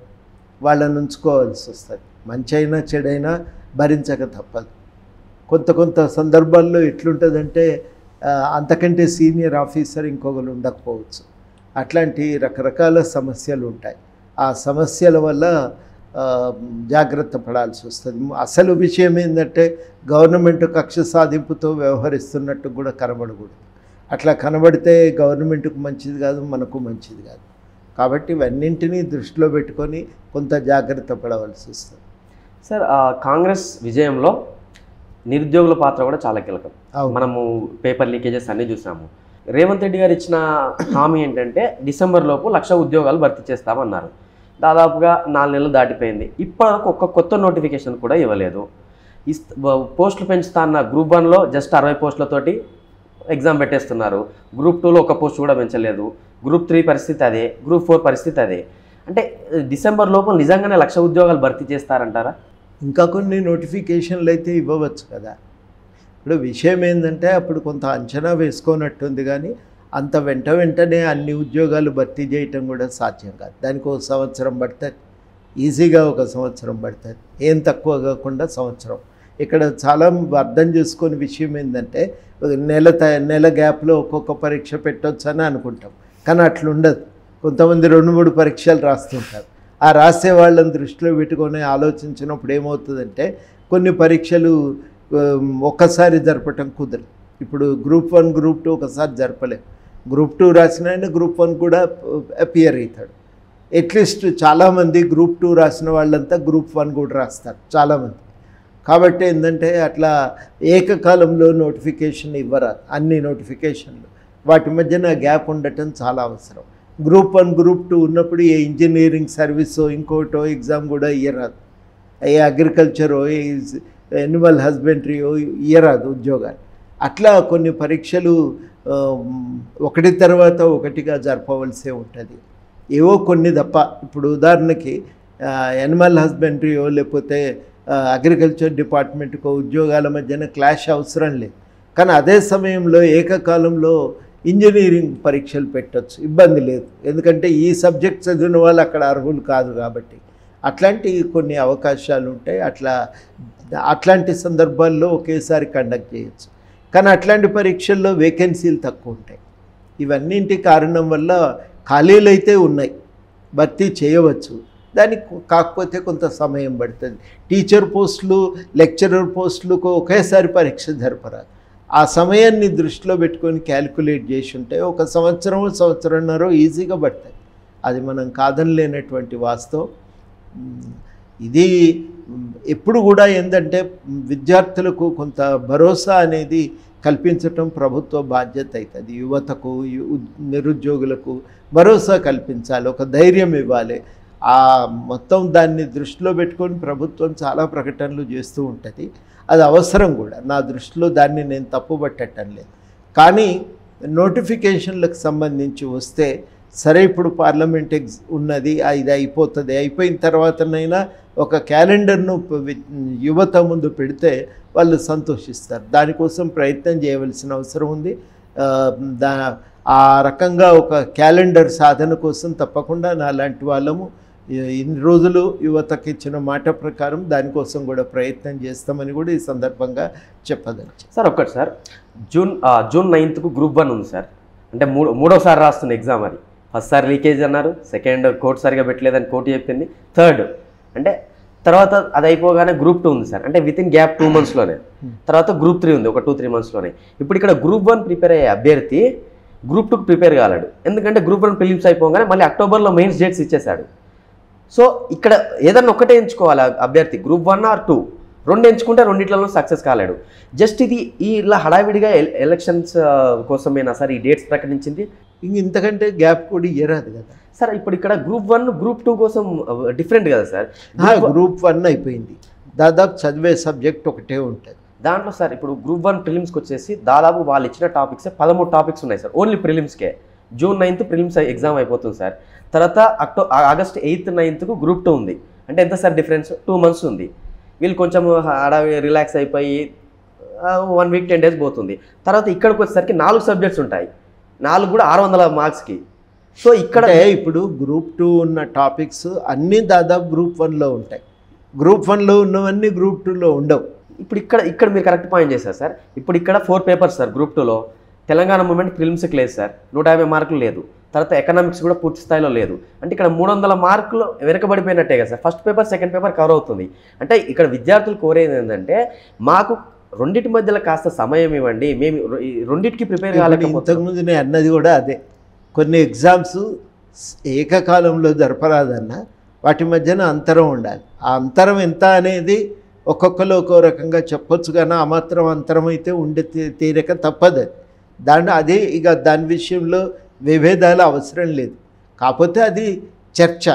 వాళ్ళని ఉంచుకోవాల్సి వస్తుంది. మంచి అయినా చెడైనా భరించక తప్పదు. కొంత సందర్భాల్లో ఎట్లుంటుందంటే అంతకంటే సీనియర్ ఆఫీసర్ ఇంకొకరు ఉండకపోవచ్చు. అట్లాంటి రకరకాల సమస్యలు ఉంటాయి. ఆ సమస్యల వల్ల జాగ్రత్త పడాల్సి వస్తుంది. అసలు విషయం ఏంటంటే గవర్నమెంట్ కక్ష సాధింపుతో వ్యవహరిస్తున్నట్టు కూడా కనబడకూడదు. అట్లా కనబడితే గవర్నమెంట్కు మంచిది కాదు, మనకు మంచిది కాదు. కాబట్టి ఇవన్నింటినీ దృష్టిలో పెట్టుకొని కొంత జాగ్రత్త పడవలసి వస్తుంది. సార్, కాంగ్రెస్ విజయంలో నిరుద్యోగుల పాత్ర కూడా చాలా కీలకం. మనము పేపర్ లీకేజెస్ అన్నీ చూసాము. రేవంత్ రెడ్డి గారు ఇచ్చిన హామీ ఏంటంటే డిసెంబర్ లోపు 1,00,000 ఉద్యోగాలు భర్తీ చేస్తామన్నారు. దాదాపుగా 4 నెలలు దాటిపోయింది. ఇప్పటివరకు ఒక్క కొత్త నోటిఫికేషన్ కూడా ఇవ్వలేదు. పోస్టులు పెంచుతా అన్న గ్రూప్ 1లో జస్ట్ 60 పోస్టులతోటి ఎగ్జామ్ పెట్టేస్తున్నారు. గ్రూప్ 2లో ఒక పోస్ట్ కూడా పెంచలేదు. గ్రూప్ 3 పరిస్థితి అదే, గ్రూప్ 4 పరిస్థితి అదే. అంటే డిసెంబర్ లోపల నిజంగానే 1,00,000 ఉద్యోగాలు భర్తీ చేస్తారంటారా? ఇంకా కొన్ని నోటిఫికేషన్లు అయితే ఇవ్వవచ్చు కదా. ఇప్పుడు విషయం ఏంటంటే అప్పుడు కొంత అంచనా వేసుకోనట్టుంది, కానీ అంత వెంటనే అన్ని ఉద్యోగాలు భర్తీ చేయటం కూడా సాధ్యం కాదు. దానికి 1 సంవత్సరం పడుతుంది, ఈజీగా 1 సంవత్సరం పడుతుంది, ఏం తక్కువ కాకుండా సంవత్సరం. ఇక్కడ చాలా అర్థం చేసుకునే విషయం ఏంటంటే నెల గ్యాప్లో ఒక్కొక్క పరీక్ష పెట్టవచ్చు అని అనుకుంటాం, కానీ అట్లుండదు. కొంతమంది 2-3 పరీక్షలు రాస్తుంటారు. ఆ రాసే వాళ్ళని దృష్టిలో పెట్టుకొని ఆలోచించినప్పుడు ఏమవుతుందంటే కొన్ని పరీక్షలు ఒక్కసారి జరపటం కుదరదు. ఇప్పుడు గ్రూప్ 1 గ్రూప్ 2 ఒకసారి జరపలేము. గ్రూప్ 2 రాసిన ఆయన గ్రూప్ 1 కూడా అపియర్ అవుతాడు. అట్లీస్ట్ చాలామంది గ్రూప్ 2 రాసిన వాళ్ళంతా గ్రూప్ 1 కూడా రాస్తారు చాలామంది. కాబట్టి ఏంటంటే అట్లా ఏకకాలంలో నోటిఫికేషన్ ఇవ్వరాదు. అన్ని నోటిఫికేషన్లు వాటి మధ్యన గ్యాప్ ఉండటం చాలా అవసరం. గ్రూప్ 1 గ్రూప్ 2 ఉన్నప్పుడు ఏ ఇంజనీరింగ్ సర్వీసో ఇంకోటో ఎగ్జామ్ కూడా ఇయ్యరాదు. ఏ అగ్రికల్చరో యానిమల్ హస్బెండరీయో ఇయ్యరాదు ఉద్యోగాలు. అట్లా కొన్ని పరీక్షలు ఒకటి తర్వాత ఒకటిగా జరపవలసే ఉంటుంది. ఏవో కొన్ని తప్ప. ఇప్పుడు ఉదాహరణకి యానిమల్ హస్బెండరీయో లేకపోతే అగ్రికల్చర్ డిపార్ట్మెంట్కో ఉద్యోగాల మధ్యన క్లాష్ అవసరం లేదు. కానీ అదే సమయంలో ఏకకాలంలో ఇంజనీరింగ్ పరీక్షలు పెట్టవచ్చు, ఇబ్బంది లేదు. ఎందుకంటే ఈ సబ్జెక్ట్ చదివిన వాళ్ళు అక్కడ అర్హులు కాదు కాబట్టి. అట్లాంటి కొన్ని అవకాశాలు ఉంటాయి. అట్లాంటి సందర్భాల్లో ఒకేసారి కండక్ట్ చేయొచ్చు. కానీ అట్లాంటి పరీక్షల్లో వేకెన్సీలు తక్కువ ఉంటాయి. ఇవన్నింటి కారణం వల్ల ఖాళీలు అయితే ఉన్నాయి, భర్తీ చేయవచ్చు. దానికి కాకపోతే కొంత సమయం పడుతుంది. టీచర్ పోస్టులు లెక్చరర్ పోస్టులకు ఒకేసారి పరీక్ష జరపరాదు. ఆ సమయాన్ని దృష్టిలో పెట్టుకొని క్యాలిక్యులేట్ చేసి ఉంటే 1 సంవత్సరం సంవత్సరంన్నర ఈజీగా పడుతుంది. అది మనం కాదనలేనటువంటి వాస్తవం. ఇది ఎప్పుడు కూడా ఏంటంటే విద్యార్థులకు కొంత భరోసా అనేది కల్పించటం ప్రభుత్వ బాధ్యత అవుతుంది. యువతకు నిరుద్యోగులకు భరోసా కల్పించాలి, ఒక ధైర్యం ఇవ్వాలి. ఆ మొత్తం దాన్ని దృష్టిలో పెట్టుకొని ప్రభుత్వం చాలా ప్రకటనలు చేస్తూ ఉంటుంది. అది అవసరం కూడా. నా దృష్టిలో దాన్ని నేను తప్పుపట్టడం లేదు. కానీ నోటిఫికేషన్లకు సంబంధించి వస్తే సరే, ఇప్పుడు పార్లమెంట్ ఉన్నది, ఇది అయిపోతుంది. అయిపోయిన తర్వాతనైనా ఒక క్యాలెండర్ను యువత ముందు పెడితే వాళ్ళు సంతోషిస్తారు. దానికోసం ప్రయత్నం చేయవలసిన అవసరం ఉంది. ఆ రకంగా ఒక క్యాలెండర్ సాధన కోసం తప్పకుండా నాలాంటి వాళ్ళము ఇన్ని రోజులు యువతకి ఇచ్చిన మాట ప్రకారం దానికోసం కూడా ప్రయత్నం చేస్తామని కూడా ఈ సందర్భంగా చెప్పదచ్చు. సార్ ఒక్కటి సార్, జూన్ 9కు గ్రూప్ 1 ఉంది సార్. అంటే మూడోసారి రాస్తున్న ఎగ్జామ్. అది ఫస్ట్ సారి లీకేజ్ అన్నారు, సెకండ్ కోర్టు సరిగా పెట్టలేదని కోర్టు చెప్పింది, థర్డ్ అంటే తర్వాత అది అయిపోగానే గ్రూప్ 2 ఉంది సార్. అంటే వితిన్ గ్యాప్ 2 మంత్స్లోనే. తర్వాత గ్రూప్ 3 ఉంది, ఒక 2-3 మంత్స్లోనే. ఇప్పుడు ఇక్కడ గ్రూప్ 1 ప్రిపేర్ అయ్యే అభ్యర్థి గ్రూప్ 2కి ప్రిపేర్ కాలేడు. ఎందుకంటే గ్రూప్ 1 ప్రిలిమ్స్ అయిపోగానే మళ్ళీ అక్టోబర్లో మెయిన్స్ డేట్స్ ఇచ్చేశాడు. సో ఇక్కడ ఏదన్నా ఒకటే ఎంచుకోవాలి అభ్యర్థి, గ్రూప్ 1 or 2, 2 ఎంచుకుంటే రెండిట్లలో సక్సెస్ కాలేడు. జస్ట్ ఇది ఇలా హడావిడిగా ఎలక్షన్స్ కోసమేనా సార్ ఈ డేట్స్ ప్రకటించింది? ఇంతకంటే గ్యాప్ కూడా ఇయ్యరాదు కదా సార్. ఇప్పుడు ఇక్కడ గ్రూప్ 1 గ్రూప్ 2 కోసం డిఫరెంట్ కదా సార్. గ్రూప్ 1 అయిపోయింది, దాదాపు చదివే సబ్జెక్ట్ ఒకటే ఉంటుంది దాంట్లో సార్. ఇప్పుడు గ్రూప్ 1 ప్రిలిమ్స్కి వచ్చేసి దాదాపు వాళ్ళు ఇచ్చిన టాపిక్స్ 13 టాపిక్స్ ఉన్నాయి సార్, ఓన్లీ ప్రిలిమ్స్కే. జూన్ 9th ప్రిలిమ్స్ ఎగ్జామ్ అయిపోతుంది సార్. తర్వాత ఆగస్ట్ 8th 9th గ్రూప్ 2 ఉంది. అంటే ఎంత సార్ డిఫరెన్స్? 2 months ఉంది. వీళ్ళు కొంచెం రిలాక్స్ అయిపోయి 1 week 10 days పోతుంది. తర్వాత ఇక్కడికి వచ్చేసరికి 4 సబ్జెక్ట్స్ ఉంటాయి, 4 కూడా 600 మార్క్స్కి. సో ఇక్కడ ఇప్పుడు గ్రూప్ 2 ఉన్న టాపిక్స్ అన్నీ దాదాపు గ్రూప్ 1లో ఉంటాయి. గ్రూప్ 1లో ఉన్నవన్నీ గ్రూప్ 2లో ఉండవు. ఇప్పుడు ఇక్కడ మీరు కరెక్ట్ పాయింట్ చేశారు సార్. ఇప్పుడు ఇక్కడ 4 పేపర్స్ సార్ గ్రూప్ 2లో. తెలంగాణ మూమెంట్ ప్రిలిమ్స్కి లేదు సార్, 150 మార్కులు లేదు. తర్వాత ఎకనామిక్స్ కూడా పూర్తి స్థాయిలో లేదు. అంటే ఇక్కడ 300 మార్కులు వెనకబడిపోయినట్టే కదా sir. First paper second paper cover అవుతుంది. అంటే ఇక్కడ విద్యార్థులు కోరేది ఏంటంటే మాకు రెండింటి మధ్యలో కాస్త సమయం ఇవ్వండి, మేము రెండింటికి ప్రిపేర్ కాలేకపోతే. ఇంతకుముందు నేను అన్నది కూడా అదే, కొన్ని ఎగ్జామ్స్ ఏకకాలంలో జరపరాదన్న వాటి మధ్యన అంతరం ఉండాలి. ఆ అంతరం ఎంత అనేది ఒక్కొక్కరు ఒక్కో రకంగా చెప్పొచ్చు, కానీ ఆ మాత్రం అంతరం అయితే ఉండే తీరక తప్పదు. అదే ఇక దాని విషయంలో విభేదాలు అవసరం లేదు. కాకపోతే అది చర్చ.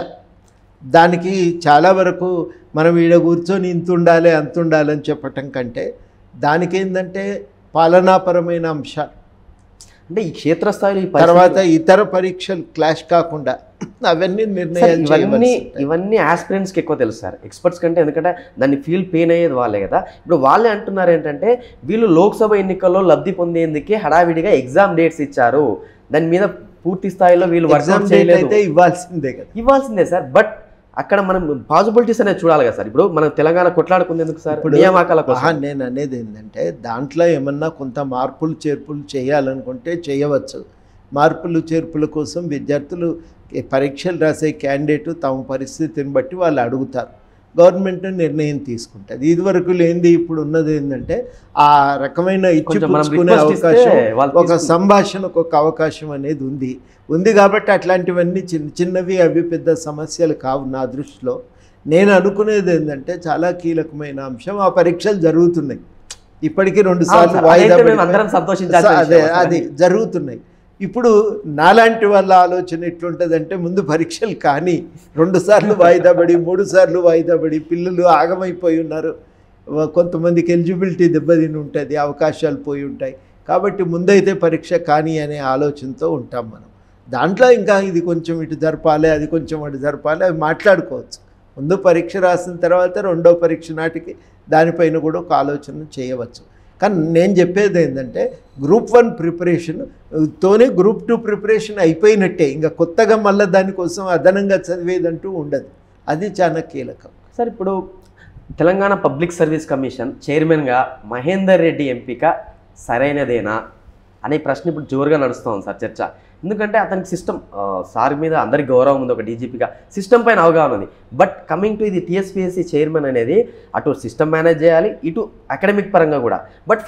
దానికి చాలా వరకు మనం ఈడ కూర్చొని ఇంత ఉండాలి అంత ఉండాలని చెప్పటం కంటే దానికి ఏంటంటే పాలనాపరమైన అంశాలు, అంటే ఈ క్షేత్రస్థాయిలో తర్వాత ఇతర పరీక్షలు క్లాష్ కాకుండా అవన్నీ నిర్ణయాలు ఇవన్నీ ఆస్పిరెంట్స్కి ఎక్కువ తెలుసు సార్, ఎక్స్పర్ట్స్ కంటే. ఎందుకంటే దాన్ని ఫీల్ పెయిన్ అయ్యేది వాళ్ళే కదా. ఇప్పుడు వాళ్ళే అంటున్నారు ఏంటంటే వీళ్ళు లోక్సభ ఎన్నికల్లో లబ్ధి పొందేందుకే హడావిడిగా ఎగ్జామ్ డేట్స్ ఇచ్చారు, దాని మీద పూర్తి స్థాయిలో వీళ్ళు వర్క్ చేయలేదు. ఇవ్వాల్సిందే సార్. బట్ అక్కడ మనం పాసిబిలిటీస్ అనేది చూడాలి కదా సార్. ఇప్పుడు మనం తెలంగాణ కొట్లాడుకుంది ఎందుకు సార్? ఇప్పుడు నియామకాల కోసం. నేను అనేది ఏంటంటే దాంట్లో ఏమన్నా కొంత మార్పులు చేర్పులు చేయాలనుకుంటే చేయవచ్చు. మార్పులు చేర్పుల కోసం విద్యార్థులు పరీక్షలు రాసే క్యాండిడేట్ తమ పరిస్థితిని బట్టి వాళ్ళు అడుగుతారు, గవర్నమెంట్ నిర్ణయం తీసుకుంటుంది. ఇదివరకు లేనిది ఇప్పుడు ఉన్నది ఏంటంటే ఆ రకమైన ఇచ్చిపుచ్చుకునే అవకాశం, ఒక సంభాషణకు ఒక అవకాశం అనేది ఉంది కాబట్టి అట్లాంటివన్నీ చిన్నవి అవి పెద్ద సమస్యలు కావు నా దృష్టిలో. నేను అనుకునేది ఏంటంటే చాలా కీలకమైన అంశం, ఆ పరీక్షలు జరుగుతున్నాయి ఇప్పటికీ 2 సార్లు వాయిదా అది జరుగుతున్నాయి. ఇప్పుడు నాలాంటి వాళ్ళ ఆలోచన ఎట్లుంటుందంటే ముందు పరీక్షలు కానీ 2 సార్లు వాయిదా పడి 3 సార్లు వాయిదా పడి పిల్లలు ఆగమైపోయి ఉన్నారు, కొంతమందికి ఎలిజిబిలిటీ దెబ్బతిని ఉంటుంది, అవకాశాలు పోయి ఉంటాయి. కాబట్టి ముందైతే పరీక్ష కానీ అనే ఆలోచనతో ఉంటాం మనం. దాంట్లో ఇంకా ఇది కొంచెం ఇటు జరపాలి, అది కొంచెం అటు జరపాలి, అవి మాట్లాడుకోవచ్చు. ముందు పరీక్ష రాసిన తర్వాత 2వ పరీక్ష నాటికి దానిపైన కూడా ఒక ఆలోచన చేయవచ్చు. కానీ నేను చెప్పేది ఏంటంటే గ్రూప్ 1 ప్రిపరేషన్తోనే గ్రూప్ 2 ప్రిపరేషన్ అయిపోయినట్టే, ఇంకా కొత్తగా మళ్ళీ దానికోసం అదనంగా చదివేదంటూ ఉండదు. అది చాలా కీలకం సార్. ఇప్పుడు తెలంగాణ పబ్లిక్ సర్వీస్ కమిషన్ చైర్మన్గా మహేందర్ రెడ్డి ఎంపిక సరైనదేనా అనే ప్రశ్న ఇప్పుడు జోరుగా నడుస్తుంది సార్ చర్చ. ఎందుకంటే అతనికి సిస్టమ్ సార్ మీద అందరికి గౌరవం ఉంది, ఒక డీజీపీగా సిస్టమ్ పైన అవగాహన ఉంది. బట్ కమింగ్ టు ఇది టీఎస్పీఎస్సీ చైర్మన్ అనేది అటు సిస్టమ్ మేనేజ్ చేయాలి, ఇటు అకాడమిక్ పరంగా కూడా. బట్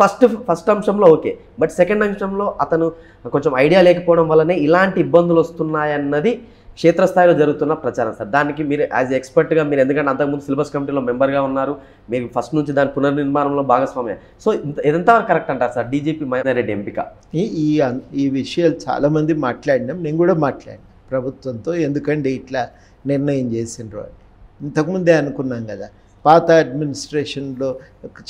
ఫస్ట్ అంశంలో ఓకే, బట్ సెకండ్ అంశంలో అతను కొంచెం ఐడియా లేకపోవడం వల్లనే ఇలాంటి ఇబ్బందులు వస్తున్నాయన్నది క్షేత్రస్థాయిలో జరుగుతున్న ప్రచారం సార్. దానికి మీరు యాజ్ ఎక్స్పర్ట్గా మీరు, ఎందుకంటే అంతకుముందు సిలబస్ కమిటీలో మెంబర్గా ఉన్నారు, మీరు ఫస్ట్ నుంచి దాని పునర్నిర్మాణంలో భాగస్వామ్యం. సో ఇదంతవరకు కరెక్ట్ అంటారు సార్ డీజీపీ మహేందర్ రెడ్డి ఎంపిక? ఈ విషయాలు చాలామంది మాట్లాడినాం, నేను కూడా మాట్లాడినా ప్రభుత్వంతో, ఎందుకంటే ఇట్లా నిర్ణయం చేసిండ్రు అని. ఇంతకుముందే అనుకున్నాం కదా, పాత అడ్మినిస్ట్రేషన్లో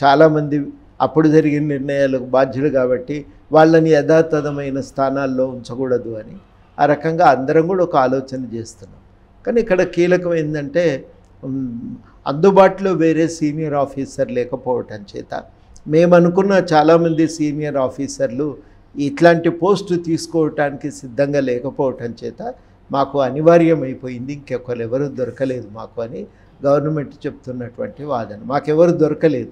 చాలామంది అప్పుడు జరిగిన నిర్ణయాలకు బాధ్యులు కాబట్టి వాళ్ళని యథాతథమైన స్థానాల్లో ఉంచకూడదు అని ఆ రకంగా అందరం కూడా ఒక ఆలోచన చేస్తున్నాం. కానీ ఇక్కడ కీలకం ఏంటంటే అందుబాటులో వేరే సీనియర్ ఆఫీసర్ లేకపోవటం చేత మేము అనుకున్న చాలామంది సీనియర్ ఆఫీసర్లు ఇట్లాంటి పోస్టు తీసుకోవటానికి సిద్ధంగా లేకపోవటం చేత మాకు అనివార్యమైపోయింది, ఇంకెవరు ఎవరు దొరకలేదు మాకు అని గవర్నమెంట్ చెప్తున్నటువంటి వాదన. మాకెవరు దొరకలేదు,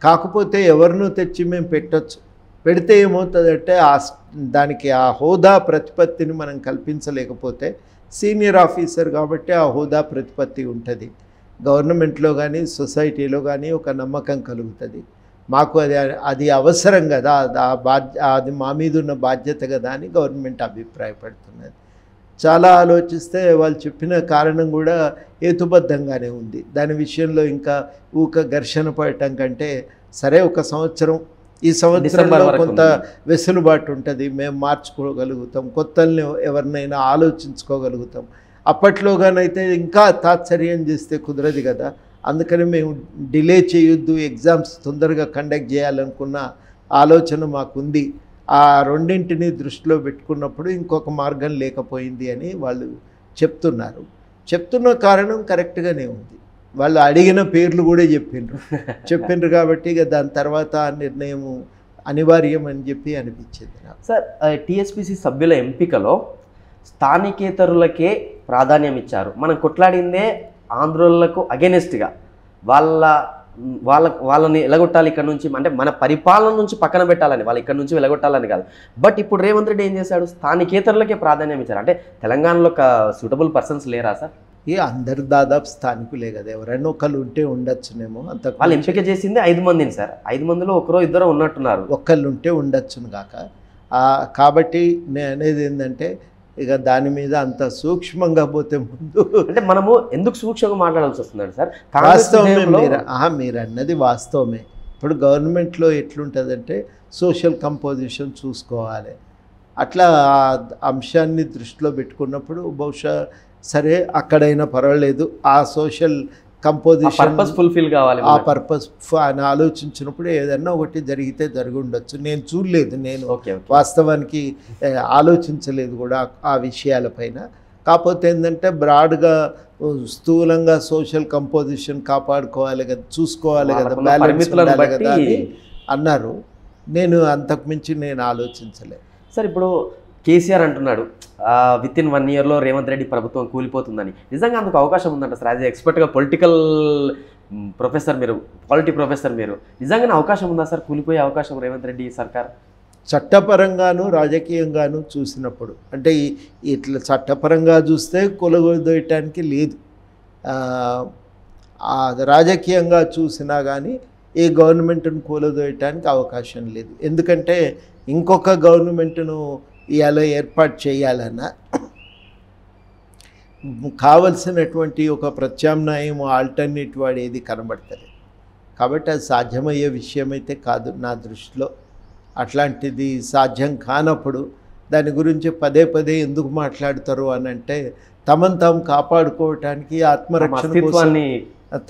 కాకపోతే ఎవరినూ తెచ్చి మేము పెట్టచ్చు. పెడితే ఏమవుతుందంటే దానికి ఆ హోదా ప్రతిపత్తిని మనం కల్పించలేకపోతే, సీనియర్ ఆఫీసర్ కాబట్టి ఆ హోదా ప్రతిపత్తి ఉంటుంది, గవర్నమెంట్లో కానీ సొసైటీలో కానీ ఒక నమ్మకం కలుగుతుంది. మాకు అది అవసరం కదా, అది మా మీద ఉన్న బాధ్యత కదా అని గవర్నమెంట్ అభిప్రాయపడుతున్నది. చాలా ఆలోచిస్తే వాళ్ళు చెప్పిన కారణం కూడా హేతుబద్ధంగానే ఉంది. దాని విషయంలో ఇంకా ఘర్షణ పడటం కంటే సరే 1 సంవత్సరం ఈ సంవత్సరంలో వరకు కొంత వెసులుబాటు ఉంటుంది, మేము మార్చుకోగలుగుతాం, కొత్తల్ని ఎవరినైనా ఆలోచించుకోగలుగుతాం. అప్పట్లోగానైతే ఇంకా తాత్సర్యం చేస్తే కుదరదు కదా. అందుకని మేము డిలే చేయొద్దు, ఎగ్జామ్స్ తొందరగా కండక్ట్ చేయాలనుకున్న ఆలోచన మాకుంది. ఆ రెండింటిని దృష్టిలో పెట్టుకున్నప్పుడు ఇంకొక మార్గం లేకపోయింది అని వాళ్ళు చెప్తున్నారు. చెప్తున్న కారణం కరెక్ట్గానే ఉంది. వాళ్ళు అడిగిన పేర్లు కూడా చెప్పిండ్రు కాబట్టి ఇక దాని తర్వాత ఆ నిర్ణయం అనివార్యం అని చెప్పి అనిపించింది నాకు. సార్, టీఎస్పీసీ సభ్యుల ఎంపికలో స్థానికేతరులకే ప్రాధాన్యం ఇచ్చారు. మనం కొట్లాడిందే ఆంధ్రోళ్లకు అగెనిస్ట్గా వాళ్ళని ఎలగొట్టాలి ఇక్కడ నుంచి, అంటే మన పరిపాలన నుంచి పక్కన పెట్టాలని, వాళ్ళు ఇక్కడ నుంచి వెలగొట్టాలని కాదు. బట్ ఇప్పుడు రేవంత్ రెడ్డి ఏం చేశాడు, స్థానికేతరులకే ప్రాధాన్యం ఇచ్చారు. అంటే తెలంగాణలో ఒక సూటబుల్ పర్సన్స్ లేరా సార్? అందరు దాదాపు స్థానికులే కదా, ఎవరైనా ఒకళ్ళు ఉంటే ఉండొచ్చునేమో. అంత వాళ్ళు ఎంపిక చేసింది 5 మందిని సార్. 5 మందిలో ఒకరో ఇద్దరు ఉన్నట్టున్నారు. ఒక్కళ్ళు ఉంటే ఉండొచ్చును కాక. కాబట్టి నేను అనేది ఏంటంటే ఇక దాని మీద అంత సూక్ష్మంగా పోతే ముందు అంటే మనము ఎందుకు సూక్ష్మంగా మాట్లాడాల్సి వస్తుందండి సార్? వాస్తవమే మీరు అన్నది వాస్తవమే. ఇప్పుడు గవర్నమెంట్లో ఎట్లుంటుందంటే సోషల్ కంపోజిషన్ చూసుకోవాలి. అట్లా ఆ అంశాన్ని దృష్టిలో పెట్టుకున్నప్పుడు బహుశా సరే అక్కడైనా పర్వాలేదు, ఆ సోషల్ కంపోజిషన్ ఫుల్ఫిల్ కావాలి, ఆ పర్పస్ అని ఆలోచించినప్పుడు ఏదన్నా ఒకటి జరిగితే జరిగి ఉండొచ్చు. నేను చూడలేదు, నేను వాస్తవానికి ఆలోచించలేదు కూడా ఆ విషయాలపైన. కాకపోతే ఏంటంటే బ్రాడ్గా స్థూలంగా సోషల్ కంపోజిషన్ కాపాడుకోవాలి కదా, చూసుకోవాలి కదా, బ్యాలెన్స్ ఉండాలి కదా అని అన్నారు. నేను అంతకుమించి నేను ఆలోచించలేదు సార్. ఇప్పుడు కేసీఆర్ అంటున్నాడు విత్ ఇన్ 1 yearలో రేవంత్ రెడ్డి ప్రభుత్వం కూలిపోతుందని. నిజంగా అందుకు అవకాశం ఉందంట సార్? యాజ్ ఎక్స్పర్ట్గా పొలిటికల్ ప్రొఫెసర్ మీరు, పాలిటీ ప్రొఫెసర్ మీరు, నిజంగానే అవకాశం ఉందా సార్ కూలిపోయే అవకాశం రేవంత్ రెడ్డి సర్కార్? చట్టపరంగాను రాజకీయంగాను చూసినప్పుడు, అంటే ఇట్లా చట్టపరంగా చూస్తే కొలగొదయటానికి లేదు, రాజకీయంగా చూసినా కానీ ఏ గవర్నమెంట్ను కూలదోయటానికి అవకాశం లేదు. ఎందుకంటే ఇంకొక గవర్నమెంట్ను ఇలా ఏర్పాటు చేయాలన్నా కావలసినటువంటి ఒక ప్రత్యామ్నాయం, ఆల్టర్నేటివ్ ఏది కనబడతలేదు. కాబట్టి అది సాధ్యమయ్యే విషయం అయితే కాదు నా దృష్టిలో. అట్లాంటిది సాధ్యం కానప్పుడు దాని గురించి పదే పదే ఎందుకు మాట్లాడతారు అని అంటే తమను తాము కాపాడుకోవటానికి, ఆత్మరక్షణ కోసం,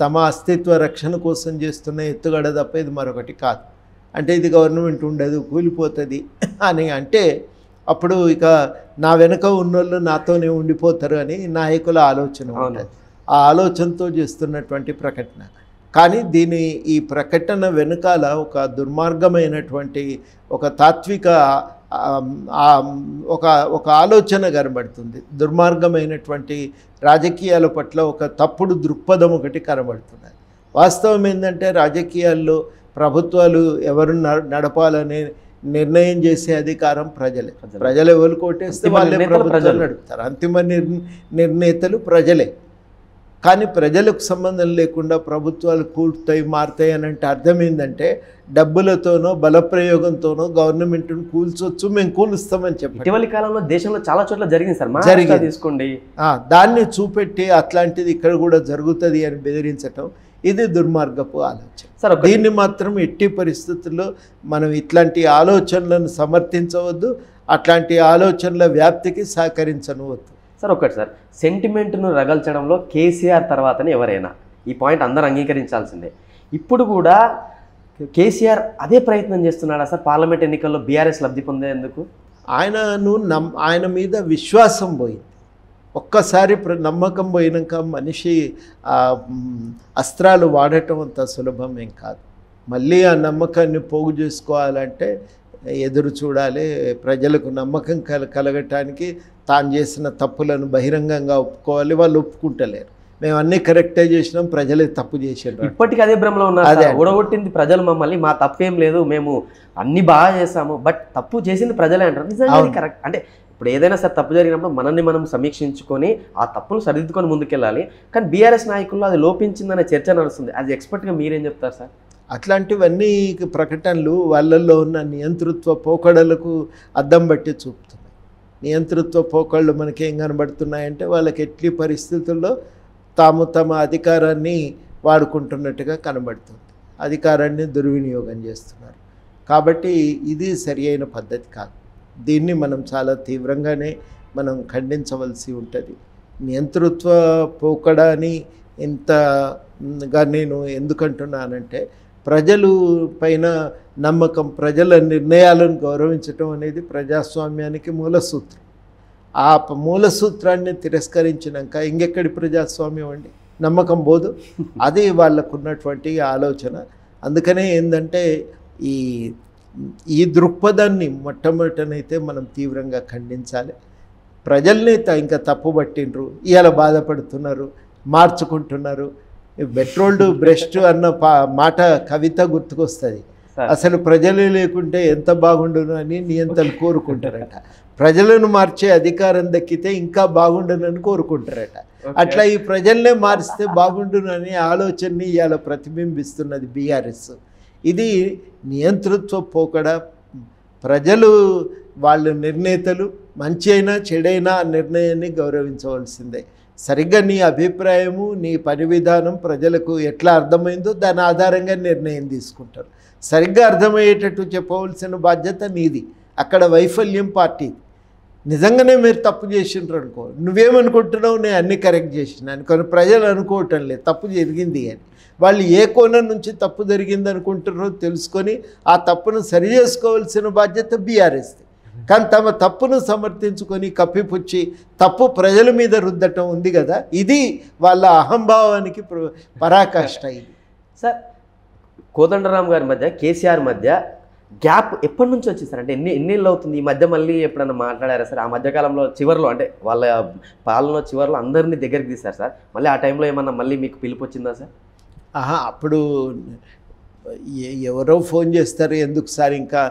తమ అస్తిత్వ రక్షణ కోసం చేస్తున్న ఎత్తుగడ తప్ప ఇది మరొకటి కాదు. అంటే ఇది గవర్నమెంట్ ఉండదు, కూలిపోతుంది అని అంటే అప్పుడు ఇక నా వెనుక ఉన్నోళ్ళు నాతోనే ఉండిపోతారు అని నాయకుల ఆలోచన ఉంటుంది. ఆ ఆలోచనతో చేస్తున్నటువంటి ప్రకటన. కానీ ఈ ప్రకటన వెనుకాల ఒక దుర్మార్గమైనటువంటి ఒక తాత్విక ఒక ఆలోచన కనబడుతుంది. దుర్మార్గమైనటువంటి రాజకీయాల పట్ల ఒక తప్పుడు దృక్పథం ఒకటి కనబడుతున్నది. వాస్తవం ఏంటంటే రాజకీయాల్లో ప్రభుత్వాలు ఎవరు నడపాలనే నిర్ణయం చేసే అధికారం ప్రజలే. ప్రజలు ఎవరు కోటేస్తే వాళ్ళే ప్రభుత్వాలు నడుపుతారు. అంతిమ నిర్ణేతలు ప్రజలే. కానీ ప్రజలకు సంబంధం లేకుండా ప్రభుత్వాలు కూలుతాయి, మారుతాయి అని అంటే అర్థం ఏంటంటే డబ్బులతోనో బలప్రయోగంతోనో గవర్నమెంట్ను కూల్చొచ్చు, మేము కూలుస్తామని చెప్పి ఇటీవలి కాలంలో దేశంలో చాలా చోట్ల జరిగింది సార్. జరిగింది తీసుకోండి, దాన్ని చూపెట్టి అట్లాంటిది ఇక్కడ కూడా జరుగుతుంది అని బెదిరించటం ఇది దుర్మార్గపు ఆలోచన. దీన్ని మాత్రం ఎట్టి పరిస్థితుల్లో మనం ఇట్లాంటి ఆలోచనలను సమర్థించవద్దు, అట్లాంటి ఆలోచనల వ్యాప్తికి సహకరించనవద్దు. సార్ ఒకటి సార్, సెంటిమెంట్ను రగల్చడంలో కేసీఆర్ తర్వాతనే ఎవరైనా, ఈ పాయింట్ అందరూ అంగీకరించాల్సిందే. ఇప్పుడు కూడా కేసీఆర్ అదే ప్రయత్నం చేస్తున్నాడా సార్ పార్లమెంట్ ఎన్నికల్లో బీఆర్ఎస్ లబ్ధి పొందేందుకు? ఆయన మీద విశ్వాసం పోయింది. ఒక్కసారి నమ్మకం పోయినాక మనిషి అస్త్రాలు వాడటం అంత సులభమేం కాదు. మళ్ళీ ఆ నమ్మకాన్ని పోగు చేసుకోవాలంటే ఎదురు చూడాలి. ప్రజలకు నమ్మకం కలగటానికి తాను చేసిన తప్పులను బహిరంగంగా ఒప్పుకోవాలి. వాళ్ళు ఒప్పుకుంటలేరు. మేము అన్నీ కరెక్టే చేసినాం, ప్రజలే తప్పు చేసారు. ఇప్పటికీ అదే భ్రమలో ఉన్నారు. ఓడగొట్టింది ప్రజలు మమ్మల్ని, మా తప్పేం లేదు, మేము అన్ని బాగా చేసాము, బట్ తప్పు చేసింది ప్రజలే అంటారు. నిజంగా కరెక్ట్. అంటే ఇప్పుడు ఏదైనా సరే తప్పు జరిగినప్పుడు మనల్ని మనం సమీక్షించుకొని ఆ తప్పును సరిదిద్దుకొని ముందుకెళ్ళాలి. కానీ బీఆర్ఎస్ నాయకుల్లో అది లోపించిందనే చర్చ నడుస్తుంది. అది ఎక్స్పర్ట్గా మీరేం చెప్తారు సార్? అట్లాంటివన్నీ ప్రకటనలు వాళ్ళల్లో ఉన్న నియంతృత్వ పోకడలకు అద్దం బట్టి చూపుతున్నాయి. నియంతృత్వ పోకళ్ళు మనకేం కనబడుతున్నాయంటే వాళ్ళకి ఎట్టి పరిస్థితుల్లో తమ అధికారాన్ని వాడుకుంటున్నట్టుగా కనబడుతుంది. అధికారాన్ని దుర్వినియోగం చేస్తున్నారు. కాబట్టి ఇది సరి అయిన పద్ధతి కాదు. దీన్ని మనం చాలా తీవ్రంగానే మనం ఖండించవలసి ఉంటుంది. నియంతృత్వ పోకడని ఇంతగా నేను ఎందుకంటున్నానంటే, ప్రజలు పైన నమ్మకం, ప్రజల నిర్ణయాలను గౌరవించటం అనేది ప్రజాస్వామ్యానికి మూలసూత్రం. ఆ మూలసూత్రాన్ని తిరస్కరించినాక ఇంకెక్కడి ప్రజాస్వామ్యం అండి? నమ్మకం పోదు. అది వాళ్ళకున్నటువంటి ఆలోచన. అందుకనే ఏంటంటే ఈ దృక్పథాన్ని మొట్టమొదటనైతే మనం తీవ్రంగా ఖండించాలి. ప్రజల్ని ఇంకా తప్పుబట్టిండ్రు, ఇవాళ బాధపడుతున్నారు, మార్చుకుంటున్నారు. బెట్రోల్డ్ బ్రెస్ట్ అన్న మాట కవిత గుర్తుకొస్తుంది. అసలు ప్రజలు లేకుంటే ఎంత బాగుండును అని నియంతలు కోరుకుంటారట. ప్రజలను మార్చే అధికారం దక్కితే ఇంకా బాగుండునని కోరుకుంటారట. అట్లా ఈ ప్రజల్నే మారిస్తే బాగుండును అనే ఆలోచనని ఇవాళ ప్రతిబింబిస్తున్నది బీఆర్ఎస్. ఇది నియంతృత్వ పోకడ. ప్రజలు వాళ్ళ నిర్ణేతలు మంచి అయినా చెడైనా ఆ నిర్ణయాన్ని గౌరవించవలసిందే. సరిగ్గా నీ అభిప్రాయము, నీ పని విధానం ప్రజలకు ఎట్లా అర్థమైందో దాని ఆధారంగా నిర్ణయం తీసుకుంటారు. సరిగ్గా అర్థమయ్యేటట్టు చెప్పవలసిన బాధ్యత నీది. అక్కడ వైఫల్యం పార్టీ. నిజంగానే మీరు తప్పు చేసిండ్రు అనుకో, నువ్వేమనుకుంటున్నావు, నేను అన్నీ కరెక్ట్ చేసిన అనుకోని ప్రజలు అనుకోవటం లేదు తప్పు జరిగింది అని. వాళ్ళు ఏ కోణం నుంచి తప్పు జరిగింది అనుకుంటున్నారో తెలుసుకొని ఆ తప్పును సరి చేసుకోవాల్సిన బాధ్యత బీఆర్ఎస్ది. కానీ తమ తప్పును సమర్థించుకొని కప్పిపుచ్చి తప్పు ప్రజల మీద రుద్దటం ఉంది కదా, ఇది వాళ్ళ అహంభావానికి పరాకాష్ట. ఇది సార్, కోదండరామ్ గారి మధ్య కేసీఆర్ మధ్య గ్యాప్ ఎప్పటి నుంచి వచ్చింది సార్? అంటే ఎన్నేళ్ళు అవుతుంది? ఈ మధ్య మళ్ళీ ఎప్పుడన్నా మాట్లాడారా సార్? ఆ మధ్యకాలంలో చివరిలో, అంటే వాళ్ళ పాలన చివరిలో అందరినీ దగ్గరికి తీశారు సార్. మళ్ళీ ఆ టైంలో ఏమన్నా మళ్ళీ మీకు పిలుపు వచ్చిందా సార్? అప్పుడు ఎవరో ఫోన్ చేస్తారు, ఎందుకు సార్ ఇంకా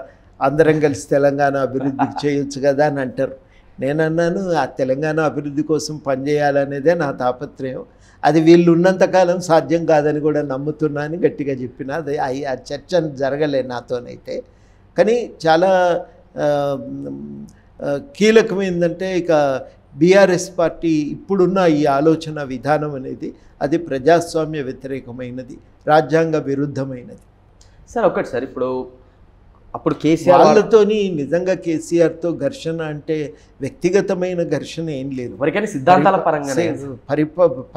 అందరం కలిసి తెలంగాణ అభివృద్ధికి చేయొచ్చు కదా అని అంటారు. నేను అన్నాను, ఆ తెలంగాణ అభివృద్ధి కోసం పనిచేయాలనేదే నా తాపత్రయం. అది వీళ్ళు ఉన్నంతకాలం సాధ్యం కాదని కూడా నమ్ముతున్నా అని గట్టిగా చెప్పిన. అది ఆ చర్చ జరగలే నాతోనైతే. కానీ చాలా కీలకమైందంటే, ఇక బీఆర్ఎస్ పార్టీ ఇప్పుడున్న ఈ ఆలోచన విధానం అనేది అది ప్రజాస్వామ్య వ్యతిరేకమైనది, రాజ్యాంగ విరుద్ధమైనది. సార్ ఒకటి సార్, ఇప్పుడు అప్పుడు కేసీఆర్ వాళ్ళతోని నిజంగా కేసీఆర్తో ఘర్షణ అంటే వ్యక్తిగతమైన ఘర్షణ ఏం లేదు, మరికని సిద్ధాంతాల పరంగానే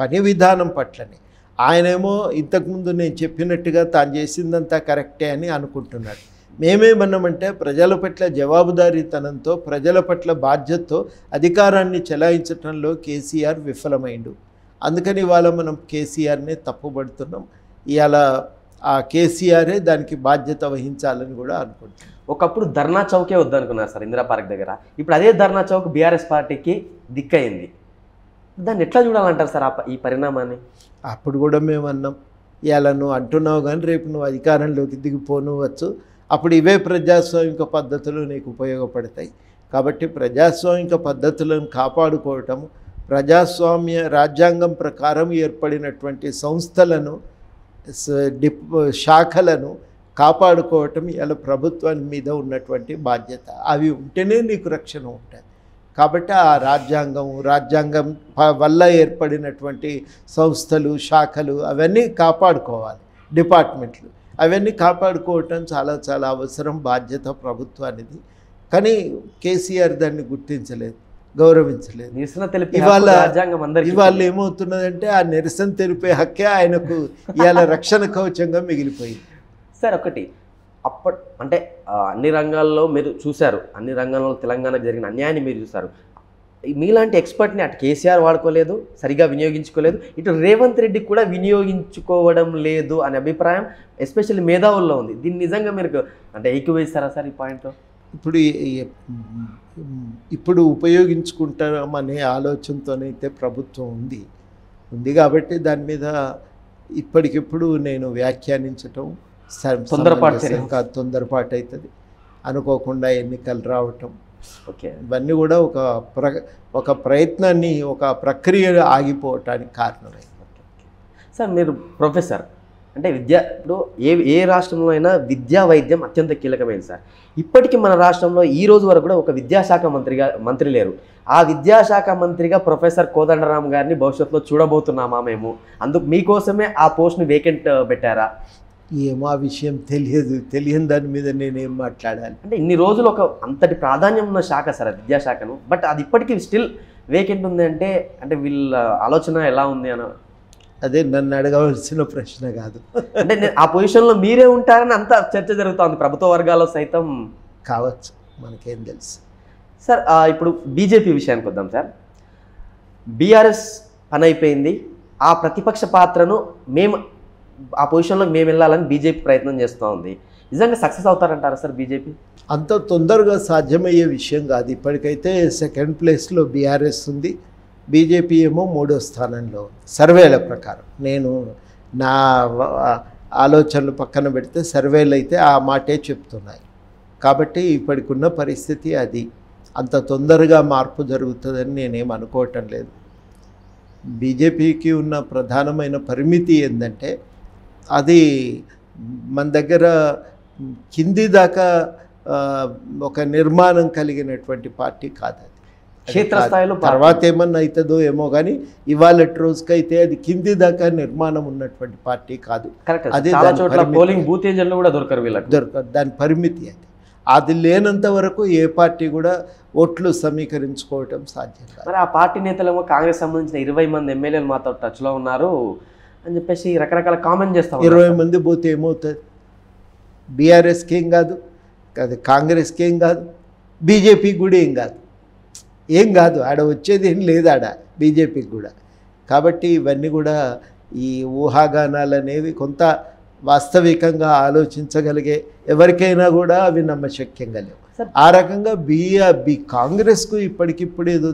పని విధానం పట్లనే. ఆయనేమో ఇంతకుముందు నేను చెప్పినట్టుగా తాను చేసిందంతా కరెక్టే అని అనుకుంటున్నాడు. మేమేమన్నామంటే, ప్రజల పట్ల జవాబుదారీతనంతో, ప్రజల పట్ల బాధ్యతతో అధికారాన్ని చెలాయించడంలో కేసీఆర్ విఫలమైండు. అందుకని ఇవాళ మనం కేసీఆర్నే తప్పుపడుతున్నాం. ఇవాళ ఆ కేసీఆరే దానికి బాధ్యత వహించాలని కూడా అనుకుంటున్నాం. ఒకప్పుడు ధర్నా చౌకే వద్దనుకున్నారు సార్ ఇందిరా పార్క్ దగ్గర. ఇప్పుడు అదే ధర్నా చౌక్ బీఆర్ఎస్ పార్టీకి దిక్కయింది. దాన్ని ఎట్లా చూడాలంటారు సార్ ఈ పరిణామాన్ని? అప్పుడు కూడా మేము అన్నాం, ఇవాళ నువ్వు అంటున్నావు కానీ రేపు నువ్వు అధికారంలోకి దిగిపోనువచ్చు, అప్పుడు ఇవే ప్రజాస్వామిక పద్ధతులు నీకు ఉపయోగపడతాయి. కాబట్టి ప్రజాస్వామిక పద్ధతులను కాపాడుకోవటం, ప్రజాస్వామ్య రాజ్యాంగం ప్రకారం ఏర్పడినటువంటి సంస్థలను, శాఖలను కాపాడుకోవటం ఇలా ప్రభుత్వం మీద ఉన్నటువంటి బాధ్యత. అవి ఉంటేనే నీకు రక్షణ ఉంటుంది. కాబట్టి ఆ రాజ్యాంగం వల్ల ఏర్పడినటువంటి సంస్థలు, శాఖలు అవన్నీ కాపాడుకోవాలి. డిపార్ట్మెంట్లు అవన్నీ కాపాడుకోవటం చాలా చాలా అవసరం, బాధ్యత ప్రభుత్వానిది. కానీ కేసీఆర్ దాన్ని గుర్తించలేదు, గౌరవించలేదు. నిరసన తెలిపే ఇవాళ ఏమవుతున్నదంటే, ఆ నిరసన తెలిపే హక్కే ఆయనకు ఇవాళ రక్షణ కవచంగా మిగిలిపోయింది. సార్ ఒకటి, అంటే అన్ని రంగాల్లో మీరు చూశారు, అన్ని రంగాల్లో తెలంగాణకు జరిగిన అన్యాయాన్ని మీరు చూశారు. మీలాంటి ఎక్స్పర్ట్ని అటు కేసీఆర్ వాడుకోలేదు, సరిగా వినియోగించుకోలేదు, ఇటు రేవంత్ రెడ్డి కూడా వినియోగించుకోవడం లేదు అనే అభిప్రాయం ఎస్పెషల్లీ మేధావుల్లో ఉంది. దీన్ని నిజంగా మీరు అంటే ఏకీభవిస్తారా సార్ ఈ పాయింట్లో? ఇప్పుడు ఉపయోగించుకుంటామనే ఆలోచనతోనైతే ప్రభుత్వం ఉంది కాబట్టి దాని మీద ఇప్పటికిప్పుడు నేను వ్యాఖ్యానించటం తొందరపాటు అవుతుంది. అనుకోకుండా ఎన్నికలు రావటం, ఇవన్నీ కూడా ఒక ప్రయత్నాన్ని, ఒక ప్రక్రియ ఆగిపోవటానికి కారణమైంది. సార్ మీరు ప్రొఫెసర్ అంటే ఇప్పుడు ఏ రాష్ట్రంలో అయినా విద్యా వైద్యం అత్యంత కీలకమైంది సార్. ఇప్పటికీ మన రాష్ట్రంలో ఈ రోజు వరకు కూడా ఒక విద్యాశాఖ మంత్రి లేరు. ఆ విద్యాశాఖ మంత్రిగా ప్రొఫెసర్ కోదండరామ్ గారిని భవిష్యత్తులో చూడబోతున్నామా మేము? అందుకు మీకోసమే ఆ పోస్ట్ని వేకెంట్ పెట్టారా? ఏమో ఆ విషయం తెలియని దాని మీద నేనేం మాట్లాడాలి. అంటే ఇన్ని రోజులు ఒక అంతటి ప్రాధాన్యం ఉన్న శాఖ సార్ విద్యాశాఖను, బట్ అది ఇప్పటికీ స్టిల్ వేకెంట్ ఉంది అంటే వీళ్ళ ఆలోచన ఎలా ఉంది అని. అదే నన్ను అడగవలసిన ప్రశ్న కాదు. అంటే ఆ పొజిషన్లో మీరే ఉంటారని అంత చర్చ జరుగుతుంది ప్రభుత్వ వర్గాల్లో సైతం. కావచ్చు, మనకేం తెలుసు సార్. ఇప్పుడు బీజేపీ విషయానికి వద్దాం సార్. బీఆర్ఎస్ పని అయిపోయింది, ఆ ప్రతిపక్ష పాత్రను ఆ పొజిషన్లోకి మేము వెళ్ళాలని బీజేపీ ప్రయత్నం చేస్తూ ఉంది. నిజంగా సక్సెస్ అవుతారంటారా సార్ బీజేపీ? అంత తొందరగా సాధ్యమయ్యే విషయం కాదు. ఇప్పటికైతే సెకండ్ ప్లేస్లో బీఆర్ఎస్ ఉంది, బీజేపీ ఏమో 3వ స్థానంలో సర్వేల ప్రకారం. నేను నా ఆలోచనలు పక్కన పెడితే సర్వేలు అయితే ఆ మాటే చెప్తున్నాయి. కాబట్టి ఇప్పటికున్న పరిస్థితి అది. అంత తొందరగా మార్పు జరుగుతుందని నేనేం అనుకోవటం లేదు. బీజేపీకి ఉన్న ప్రధానమైన పరిమితి ఏంటంటే అది మన దగ్గర కింది దాకా ఒక నిర్మాణం కలిగినటువంటి పార్టీ కాదు. క్షేత్రస్థాయిలో తర్వాత ఏమన్నా అవుతుందో ఏమో కానీ ఇవాళ రోజుకైతే అది కింది దాకా నిర్మాణం ఉన్నటువంటి పార్టీ కాదు. అదే పోలింగ్ బూత్ ఏజెంట్లు కూడా దొరకరు. దాని పరిమితి అది లేనంత వరకు ఏ పార్టీ కూడా ఓట్లు సమీకరించుకోవటం సాధ్యం కాదు. మరి ఆ పార్టీ నేతలేమో కాంగ్రెస్ సంబంధించిన 20 మంది ఎమ్మెల్యేలు మాతో టచ్లో ఉన్నారు అని చెప్పేసి రకరకాల కామెంట్ చేస్తాం. 20 మంది పోతే ఏమవుతుంది? బీఆర్ఎస్కి ఏం కాదు, కాంగ్రెస్కి ఏం కాదు, బీజేపీకి కూడా ఏం కాదు. ఆడ వచ్చేది ఏం లేదు ఆడ బీజేపీకి కూడా. కాబట్టి ఇవన్నీ కూడా ఈ ఊహాగానాలు అనేవి కొంత వాస్తవికంగా ఆలోచించగలిగే ఎవరికైనా కూడా అవి నమ్మశక్యంగా లేవు. ఆ రకంగా కాంగ్రెస్కు ఇప్పటికిప్పుడు ఏదో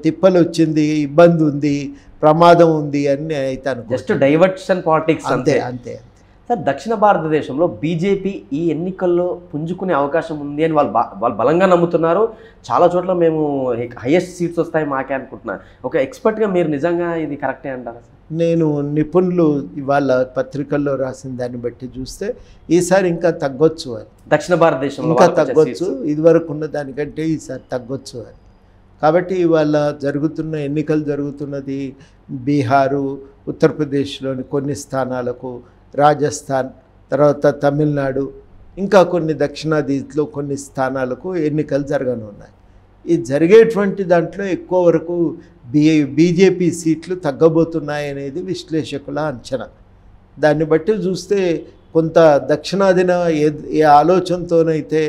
తిప్పలు వచ్చింది, ఇబ్బంది ఉంది, ప్రమాదం ఉంది అని అయితే అనుకో. జస్ట్ డైవర్షన్ పాలిటిక్స్ అంతే. సార్, దక్షిణ భారతదేశంలో బీజేపీ ఈ ఎన్నికల్లో పుంజుకునే అవకాశం ఉంది అని వాళ్ళు బలంగా నమ్ముతున్నారు. చాలా చోట్ల మేము హైయెస్ట్ సీట్స్ వస్తాయి మాకే అనుకుంటున్నారు. ఒక ఎక్స్పర్ట్గా మీరు నిజంగా ఇది కరెక్టే అంటారా సార్? నేను నిపుణులు ఇవాళ పత్రికల్లో రాసిన దాన్ని బట్టి చూస్తే ఈసారి ఇంకా తగ్గొచ్చు అని. దక్షిణ భారతదేశంలో ఇంకా తగ్గొచ్చు, ఇదివరకు ఉన్న దానికంటే ఈసారి తగ్గొచ్చు అని. కాబట్టి ఇవాళ ఎన్నికలు జరుగుతున్నది బీహారు, ఉత్తరప్రదేశ్లోని కొన్ని స్థానాలకు, రాజస్థాన్, తర్వాత తమిళనాడు, ఇంకా కొన్ని దక్షిణాదిలో కొన్ని స్థానాలకు ఎన్నికలు జరగనున్నాయి. ఈ జరిగేటువంటి దాంట్లో ఎక్కువ వరకు బీజేపీ సీట్లు తగ్గబోతున్నాయనేది విశ్లేషకుల అంచనా. దాన్ని బట్టి చూస్తే కొంత దక్షిణాదిన ఏ ఆలోచనతోనైతే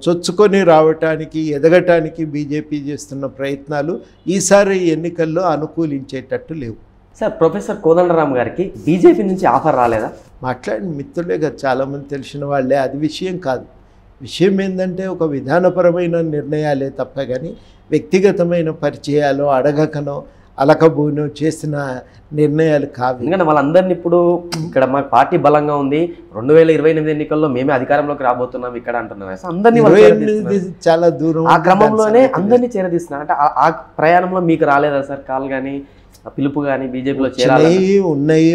చొచ్చుకొని రావటానికి, ఎదగటానికి బీజేపీ చేస్తున్న ప్రయత్నాలు ఈసారి ఎన్నికల్లో అనుకూలించేటట్టు లేవు. సార్, ప్రొఫెసర్ కోదండరామ్ గారికి బీజేపీ నుంచి ఆఫర్ రాలేదా? మాట్లాడిన మిత్రులే కదా, చాలామంది తెలిసిన వాళ్ళే. అది విషయం కాదు. విషయం ఏంటంటే ఒక విధానపరమైన నిర్ణయాలే తప్ప కానీ వ్యక్తిగతమైన పరిచయాలు అడగకనో అలకబోనో చేసిన నిర్ణయాలు కావు. ఎందుకంటే వాళ్ళందరినీ ఇప్పుడు ఇక్కడ మా పార్టీ బలంగా ఉంది, 2028 ఎన్నికల్లో మేమే అధికారంలోకి రాబోతున్నాం ఇక్కడ అంటున్నారు. అందరినీ చాలా దూరం ఆ క్రమంలోనే అందరినీ చేరదీస్తున్నారు. అంటే ఆ ప్రయాణంలో మీకు రాలేదా సార్ కాల్ కానీ పిలుపు కానీ బీజేపీలో చేరాలి? ఉన్నాయి,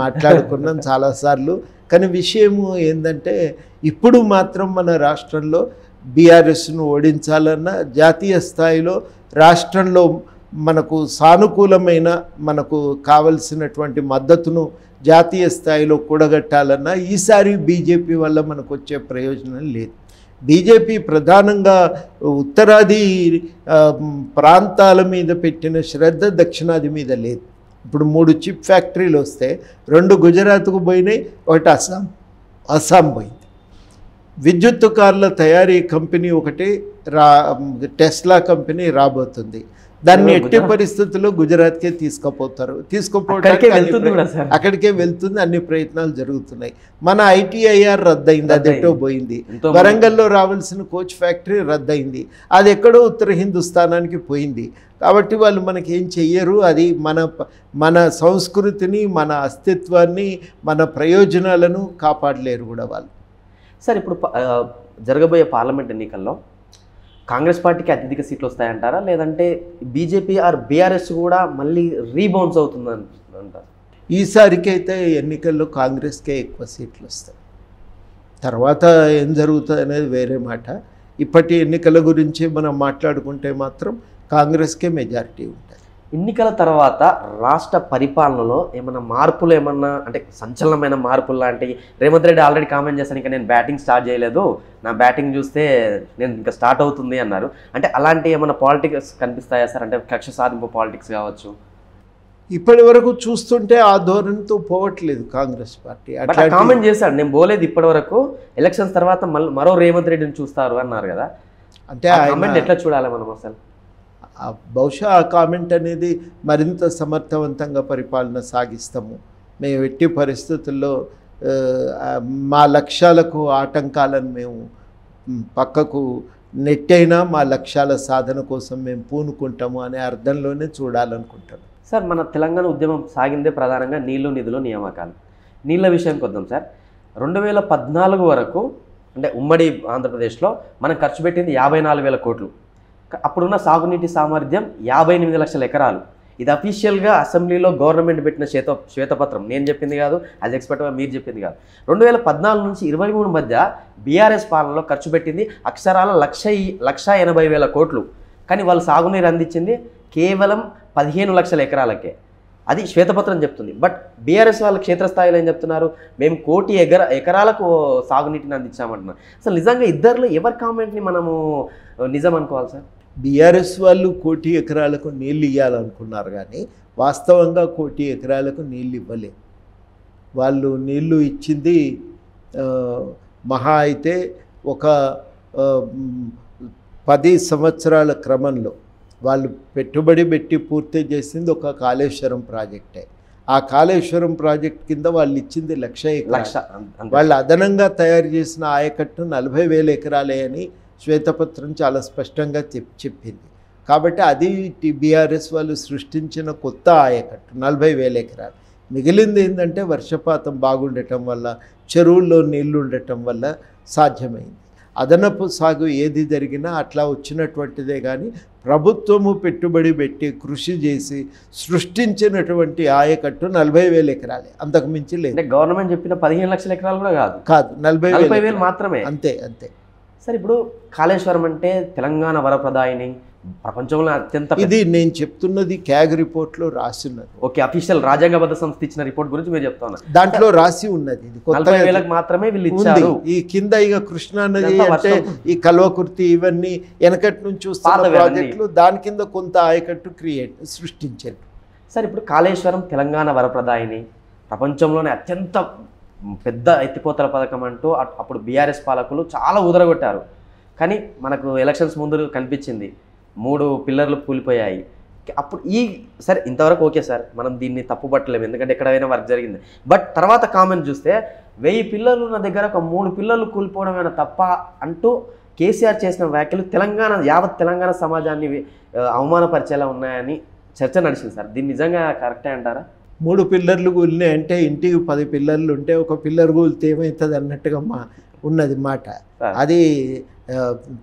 మాట్లాడుకున్నాం చాలాసార్లు. కానీ విషయము ఏంటంటే ఇప్పుడు మాత్రం మన రాష్ట్రంలో బీఆర్ఎస్ను ఓడించాలన్నా, జాతీయ స్థాయిలో రాష్ట్రంలో మనకు సానుకూలమైన, మనకు కావలసినటువంటి మద్దతును జాతీయ స్థాయిలో కూడగట్టాలన్నా ఈసారి బీజేపీ వల్ల మనకు వచ్చే ప్రయోజనం లేదు. బీజేపీ ప్రధానంగా ఉత్తరాది ప్రాంతాల మీద పెట్టిన శ్రద్ధ దక్షిణాది మీద లేదు. ఇప్పుడు 3 చిప్ ఫ్యాక్టరీలు వస్తే 2 గుజరాత్కు పోయినాయి, 1 అస్సాం పోయింది. విద్యుత్ కార్ల తయారీ కంపెనీ ఒకటి టెస్లా కంపెనీ రాబోతుంది. దాన్ని ఎట్టి పరిస్థితుల్లో గుజరాత్కే తీసుకుపోవడానికి అక్కడికే వెళ్తుంది. అన్ని ప్రయత్నాలు జరుగుతున్నాయి. మన ITIR రద్దయింది, అది ఎటో పోయింది. వరంగల్లో రావాల్సిన కోచ్ ఫ్యాక్టరీ రద్దయింది, అది ఎక్కడో ఉత్తర హిందుస్థానానికి పోయింది. కాబట్టి వాళ్ళు మనకి ఏం చెయ్యరు. అది మన సంస్కృతిని, మన అస్తిత్వాన్ని, మన ప్రయోజనాలను కాపాడలేరు కూడా వాళ్ళు. సార్, ఇప్పుడు జరగబోయే పార్లమెంట్ ఎన్నికల్లో కాంగ్రెస్ పార్టీకి అత్యధిక సీట్లు వస్తాయంటారా, లేదంటే బీజేపీ ఆర్ బీఆర్ఎస్ కూడా మళ్ళీ రీబౌన్స్ అవుతుందంటారు? ఈసారికైతే ఎన్నికల్లో కాంగ్రెస్కే ఎక్కువ సీట్లు వస్తాయి. తర్వాత ఏం జరుగుతుంది అనేది వేరే మాట. ఇప్పటి ఎన్నికల గురించి మనం మాట్లాడుకుంటే మాత్రం కాంగ్రెస్కే మెజారిటీ ఉంటుంది. ఎన్నికల తర్వాత రాష్ట్ర పరిపాలనలో ఏమన్నా మార్పులు ఏమన్నా అంటే సంచలనమైన మార్పులు లాంటివి రేవంత్ రెడ్డి ఆల్రెడీ కామెంట్ చేశాను, ఇంకా నేను బ్యాటింగ్ స్టార్ట్ చేయలేదు, నా బ్యాటింగ్ చూస్తే నేను ఇంకా స్టార్ట్ అవుతుంది అన్నారు. అంటే అలాంటి ఏమన్నా పాలిటిక్స్ కనిపిస్తాయా సార్? అంటే కక్ష సాధింపు పాలిటిక్స్ కావచ్చు. ఇప్పటి వరకు చూస్తుంటే ఆ ధోరణితో పోవట్లేదు కాంగ్రెస్ పార్టీ. కామెంట్ చేశాడు, నేను పోలేదు ఇప్పటి వరకు, ఎలక్షన్స్ తర్వాత మరో రేవంత్ రెడ్డిని చూస్తారు అన్నారు కదా. అంటే కామెంట్ ఎట్లా చూడాలి మనం అసలు? బహుశా ఆ కామెంట్ అనేది మరింత సమర్థవంతంగా పరిపాలన సాగిస్తాము, మేము ఎట్టి పరిస్థితుల్లో మా లక్ష్యాలకు ఆటంకాలను మేము పక్కకు నెట్టైనా మా లక్ష్యాల సాధన కోసం మేము పూనుకుంటాము అనే అర్థంలోనే చూడాలనుకుంటాను. సార్, మన తెలంగాణ ఉద్యమం సాగిందే ప్రధానంగా నీళ్లు నిధులు నియామకాలు. నీళ్ళ విషయానికి వద్దాం సార్. 2014 వరకు అంటే ఉమ్మడి ఆంధ్రప్రదేశ్లో మనం ఖర్చు పెట్టింది 54,000 కోట్లు. అప్పుడున్న సాగునీటి సామర్థ్యం 58 లక్షల ఎకరాలు. ఇది అఫీషియల్గా అసెంబ్లీలో గవర్నమెంట్ పెట్టిన శ్వేతపత్రం, నేను చెప్పింది కాదు, అది ఎక్స్పర్ట్గా మీరు చెప్పింది కాదు. 2014 నుంచి 23 మధ్య బీఆర్ఎస్ పాలనలో ఖర్చు పెట్టింది అక్షరాల 1,80,000 కోట్లు. కానీ వాళ్ళు సాగునీరు అందించింది కేవలం 15 లక్షల ఎకరాలకే. అది శ్వేతపత్రం చెప్తుంది. బట్ బీఆర్ఎస్ వాళ్ళు క్షేత్రస్థాయిలో ఏం చెప్తున్నారు, మేము 1 కోటి ఎకరాలకు సాగునీటిని అందించామంటున్నారు. అసలు నిజంగా ఇద్దరిలో ఎవరి కామెంట్ని మనము నిజం అనుకోవాలి సార్? బీఆర్ఎస్ వాళ్ళు 1 కోటి ఎకరాలకు నీళ్ళు ఇవ్వాలనుకున్నారు, కానీ వాస్తవంగా 1 కోటి ఎకరాలకు నీళ్ళు ఇవ్వలేదు. వాళ్ళు నీళ్లు ఇచ్చింది మహా అయితే ఒక 10 సంవత్సరాల క్రమంలో వాళ్ళు పెట్టుబడి పెట్టి పూర్తి చేసింది ఒక కాళేశ్వరం ప్రాజెక్టే. ఆ కాళేశ్వరం ప్రాజెక్ట్ కింద వాళ్ళు ఇచ్చింది 1,00,000 ఎకరాలు. వాళ్ళు అదనంగా తయారు చేసిన ఆయకట్టు 40,000 ఎకరాలే అని శ్వేతపత్రం చాలా స్పష్టంగా చెప్పింది. కాబట్టి అది బీఆర్ఎస్ వాళ్ళు సృష్టించిన కొత్త ఆయకట్టు 40,000 ఎకరాలు. మిగిలింది ఏంటంటే వర్షపాతం బాగుండటం వల్ల, చెరువుల్లో నీళ్లు ఉండటం వల్ల సాధ్యమైంది. అదనపు సాగు ఏది జరిగినా అట్లా వచ్చినటువంటిదే, కానీ ప్రభుత్వము పెట్టుబడి పెట్టి కృషి చేసి సృష్టించినటువంటి ఆయకట్టు 40,000 ఎకరాలే, అంతకు మించి లేదు. అంటే గవర్నమెంట్ చెప్పిన 15 లక్షల ఎకరాలు కూడా కాదు, 40,000 మాత్రమే. అంతే అంతే. సార్, ఇప్పుడు కాళేశ్వరం అంటే తెలంగాణ వరప్రదాయిని, ప్రపంచంలో అత్యంత, ఇది నేను చెప్తున్నది క్యాగ్ రిపోర్ట్లో రాసిన్నది. ఓకే, అఫీషియల్ రాజ్యాంగబద్ధ సంస్థ ఇచ్చిన రిపోర్ట్ గురించి మీరు చెప్తా ఉన్నారు. దాంట్లో రాసి ఉన్నది. ఇది 40,000 మాత్రమే వీళ్ళు ఇచ్చారు. ఈ కింద ఇక కృష్ణానది అంటే ఈ కల్వకుర్తి ఇవన్నీ వెనకటి నుంచి చూస్తున్న ప్రాజెక్టులు, దాని కింద కొంత ఆయకట్టు సృష్టించారు. సార్, ఇప్పుడు కాళేశ్వరం తెలంగాణ వరప్రదాయిని, ప్రపంచంలోనే అత్యంత పెద్ద ఎత్తిపోతల పథకం అంటూ అప్పుడు బీఆర్ఎస్ పాలకులు చాలా ఉదరగొట్టారు. కానీ మనకు ఎలక్షన్స్ ముందు కనిపించింది 3 పిల్లర్లు కూలిపోయాయి. అప్పుడు సరే ఇంతవరకు ఓకే సార్, మనం దీన్ని తప్పుపట్టలేము, ఎందుకంటే ఎక్కడైనా వర్క్ జరిగింది. బట్ తర్వాత కామెంట్ చూస్తే 1000 పిల్లర్లు ఉన్న దగ్గర ఒక 3 పిల్లర్లు కూలిపోవడమైనా తప్ప అంటూ కేసీఆర్ చేసిన వ్యాఖ్యలు యావత్ తెలంగాణ సమాజాన్ని అవమానపరిచేలా ఉన్నాయని చర్చ నడిచింది సార్. దీన్ని నిజంగా కరెక్టే అంటారా? 3 పిల్లర్లు కూలినాయి అంటే ఇంటికి 10 పిల్లర్లు ఉంటే ఒక పిల్లర్ కూలితే ఏమవుతుంది అన్నట్టుగా ఉన్నది మాట. అది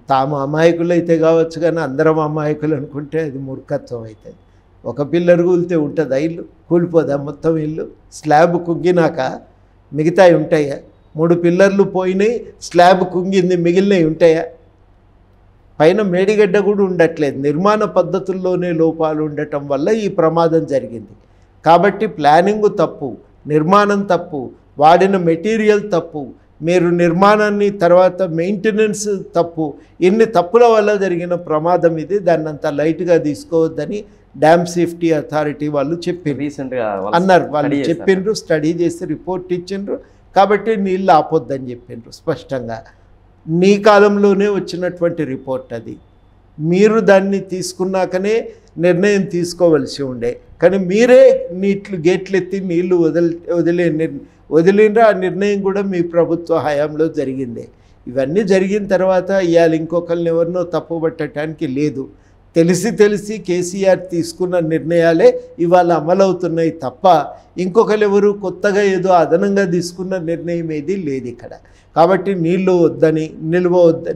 తాము అమాయకులు అయితే కావచ్చు, కానీ అందరం అమాయకులు అనుకుంటే అది మూర్ఖత్వం అవుతుంది. ఒక పిల్లర్ కూలితే ఉంటుందా ఇల్లు? కూలిపోదా మొత్తం ఇల్లు? స్లాబ్ కుంగినాక మిగతాయి ఉంటాయా? 3 పిల్లర్లు పోయినాయి, స్లాబ్ కుంగింది, మిగిలినవి ఉంటాయా? పైన మేడిగడ్డ కూడా ఉండట్లేదు. నిర్మాణ పద్ధతుల్లోనే లోపాలు ఉండటం వల్ల ఈ ప్రమాదం జరిగింది. కాబట్టి ప్లానింగ్ తప్పు, నిర్మాణం తప్పు, వాడిన మెటీరియల్ తప్పు, మీరు నిర్మాణాన్ని తర్వాత మెయింటెనెన్స్ తప్పు, ఇన్ని తప్పుల వల్ల జరిగిన ప్రమాదం ఇది. దాన్ని అంత లైట్గా తీసుకోవద్దని డ్యామ్ సేఫ్టీ అథారిటీ వాళ్ళు చెప్పారు, రీసెంట్గా అన్నారు. వాళ్ళు చెప్పిండ్రు, స్టడీ చేసి రిపోర్ట్ ఇచ్చిండ్రు. కాబట్టి నీళ్ళు ఆపొద్దని చెప్పిండ్రు స్పష్టంగా. నీ కాలంలోనే వచ్చినటువంటి రిపోర్ట్ అది. మీరు దాన్ని తీసుకున్నాకనే నిర్ణయం తీసుకోవలసి ఉండే, కానీ మీరే గేట్లు ఎత్తి నీళ్లు వదిలిండ్రు. ఆ నిర్ణయం కూడా మీ ప్రభుత్వ హయాంలో జరిగిందే. ఇవన్నీ జరిగిన తర్వాత ఇవాళ ఇంకొకరిని ఎవరినో తప్పుపట్టడానికి లేదు. తెలిసి కేసీఆర్ తీసుకున్న నిర్ణయాలే ఇవాళ అమలవుతున్నాయి తప్ప ఇంకొకరు ఎవరు కొత్తగా ఏదో అదనంగా తీసుకున్న నిర్ణయం ఏది లేదు ఇక్కడ. కాబట్టి నీళ్లు వద్దని,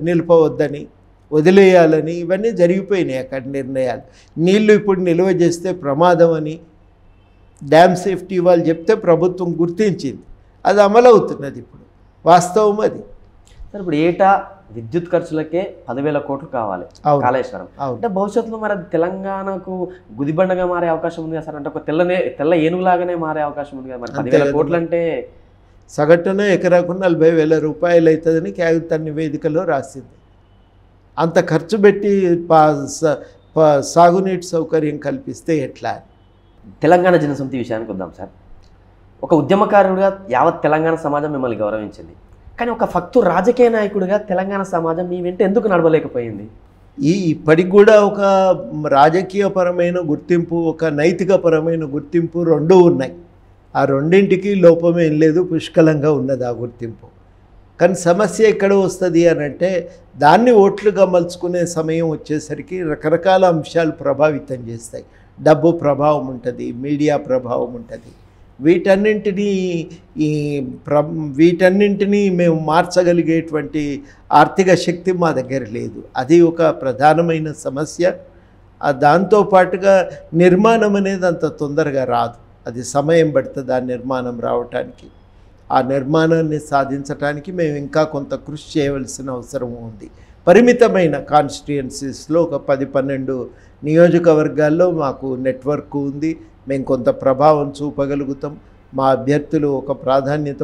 నిలపవద్దని, వదిలేయాలని ఇవన్నీ జరిగిపోయినాయి అక్కడ నిర్ణయాలు. నీళ్లు ఇప్పుడు నిల్వ చేస్తే ప్రమాదం అని డ్యామ్ సేఫ్టీ వాళ్ళు చెప్తే ప్రభుత్వం గుర్తించింది, అది అమలవుతున్నది ఇప్పుడు, వాస్తవం అది. సార్, ఇప్పుడు ఏటా విద్యుత్ ఖర్చులకే 10,000 కోట్లు కావాలి అవును. కాళేశ్వరం. అవును. అంటే భవిష్యత్తులో మరి అది తెలంగాణకు గుదిబండగా మారే అవకాశం ఉంది కదా సార్. అంటే ఒక తెల్ల ఏనుగులాగానే మారే అవకాశం ఉంది కదా మరి. 10,000 కోట్లు అంటే సగటున ఎకరాకు 40,000 రూపాయలు అవుతుందని కాగిత నివేదికలో రాసింది. అంత ఖర్చు పెట్టి సాగునీటి సౌకర్యం కల్పిస్తే ఎట్లా? తెలంగాణ జనసమితి విషయానికి వద్దాం సార్. ఒక ఉద్యమకారుడిగా యావత్ తెలంగాణ సమాజం మిమ్మల్ని గౌరవించింది, కానీ ఒక ఫక్తు రాజకీయ నాయకుడిగా తెలంగాణ సమాజం మీ వెంట ఎందుకు నడవలేకపోయింది? ఇప్పటికి కూడా ఒక రాజకీయపరమైన గుర్తింపు, ఒక నైతికపరమైన గుర్తింపు రెండూ ఉన్నాయి. ఆ రెండింటికి లోపమేం లేదు, పుష్కలంగా ఉన్నది ఆ గుర్తింపు. కానీ సమస్య ఎక్కడ వస్తుంది అని అంటే, దాన్ని ఓట్లుగా మలుచుకునే సమయం వచ్చేసరికి రకరకాల అంశాలు ప్రభావితం చేస్తాయి. డబ్బు ప్రభావం ఉంటుంది, మీడియా ప్రభావం ఉంటుంది. వీటన్నింటినీ మేము మార్చగలిగేటువంటి ఆర్థిక శక్తి మా దగ్గర లేదు. అది ఒక ప్రధానమైన సమస్య. దాంతోపాటుగా నిర్మాణం అనేది అంత తొందరగా రాదు, అది సమయం పడుతుంది ఆ నిర్మాణం రావటానికి. ఆ నిర్మాణాన్ని సాధించడానికి మేము ఇంకా కొంత కృషి చేయవలసిన అవసరం ఉంది. పరిమితమైన కాన్స్టిట్యుయెన్సీస్లో ఒక 10-12 నియోజకవర్గాల్లో మాకు నెట్వర్క్ ఉంది, మేము కొంత ప్రభావం చూపగలుగుతాం. మా అభ్యర్థులు ఒక ప్రాధాన్యత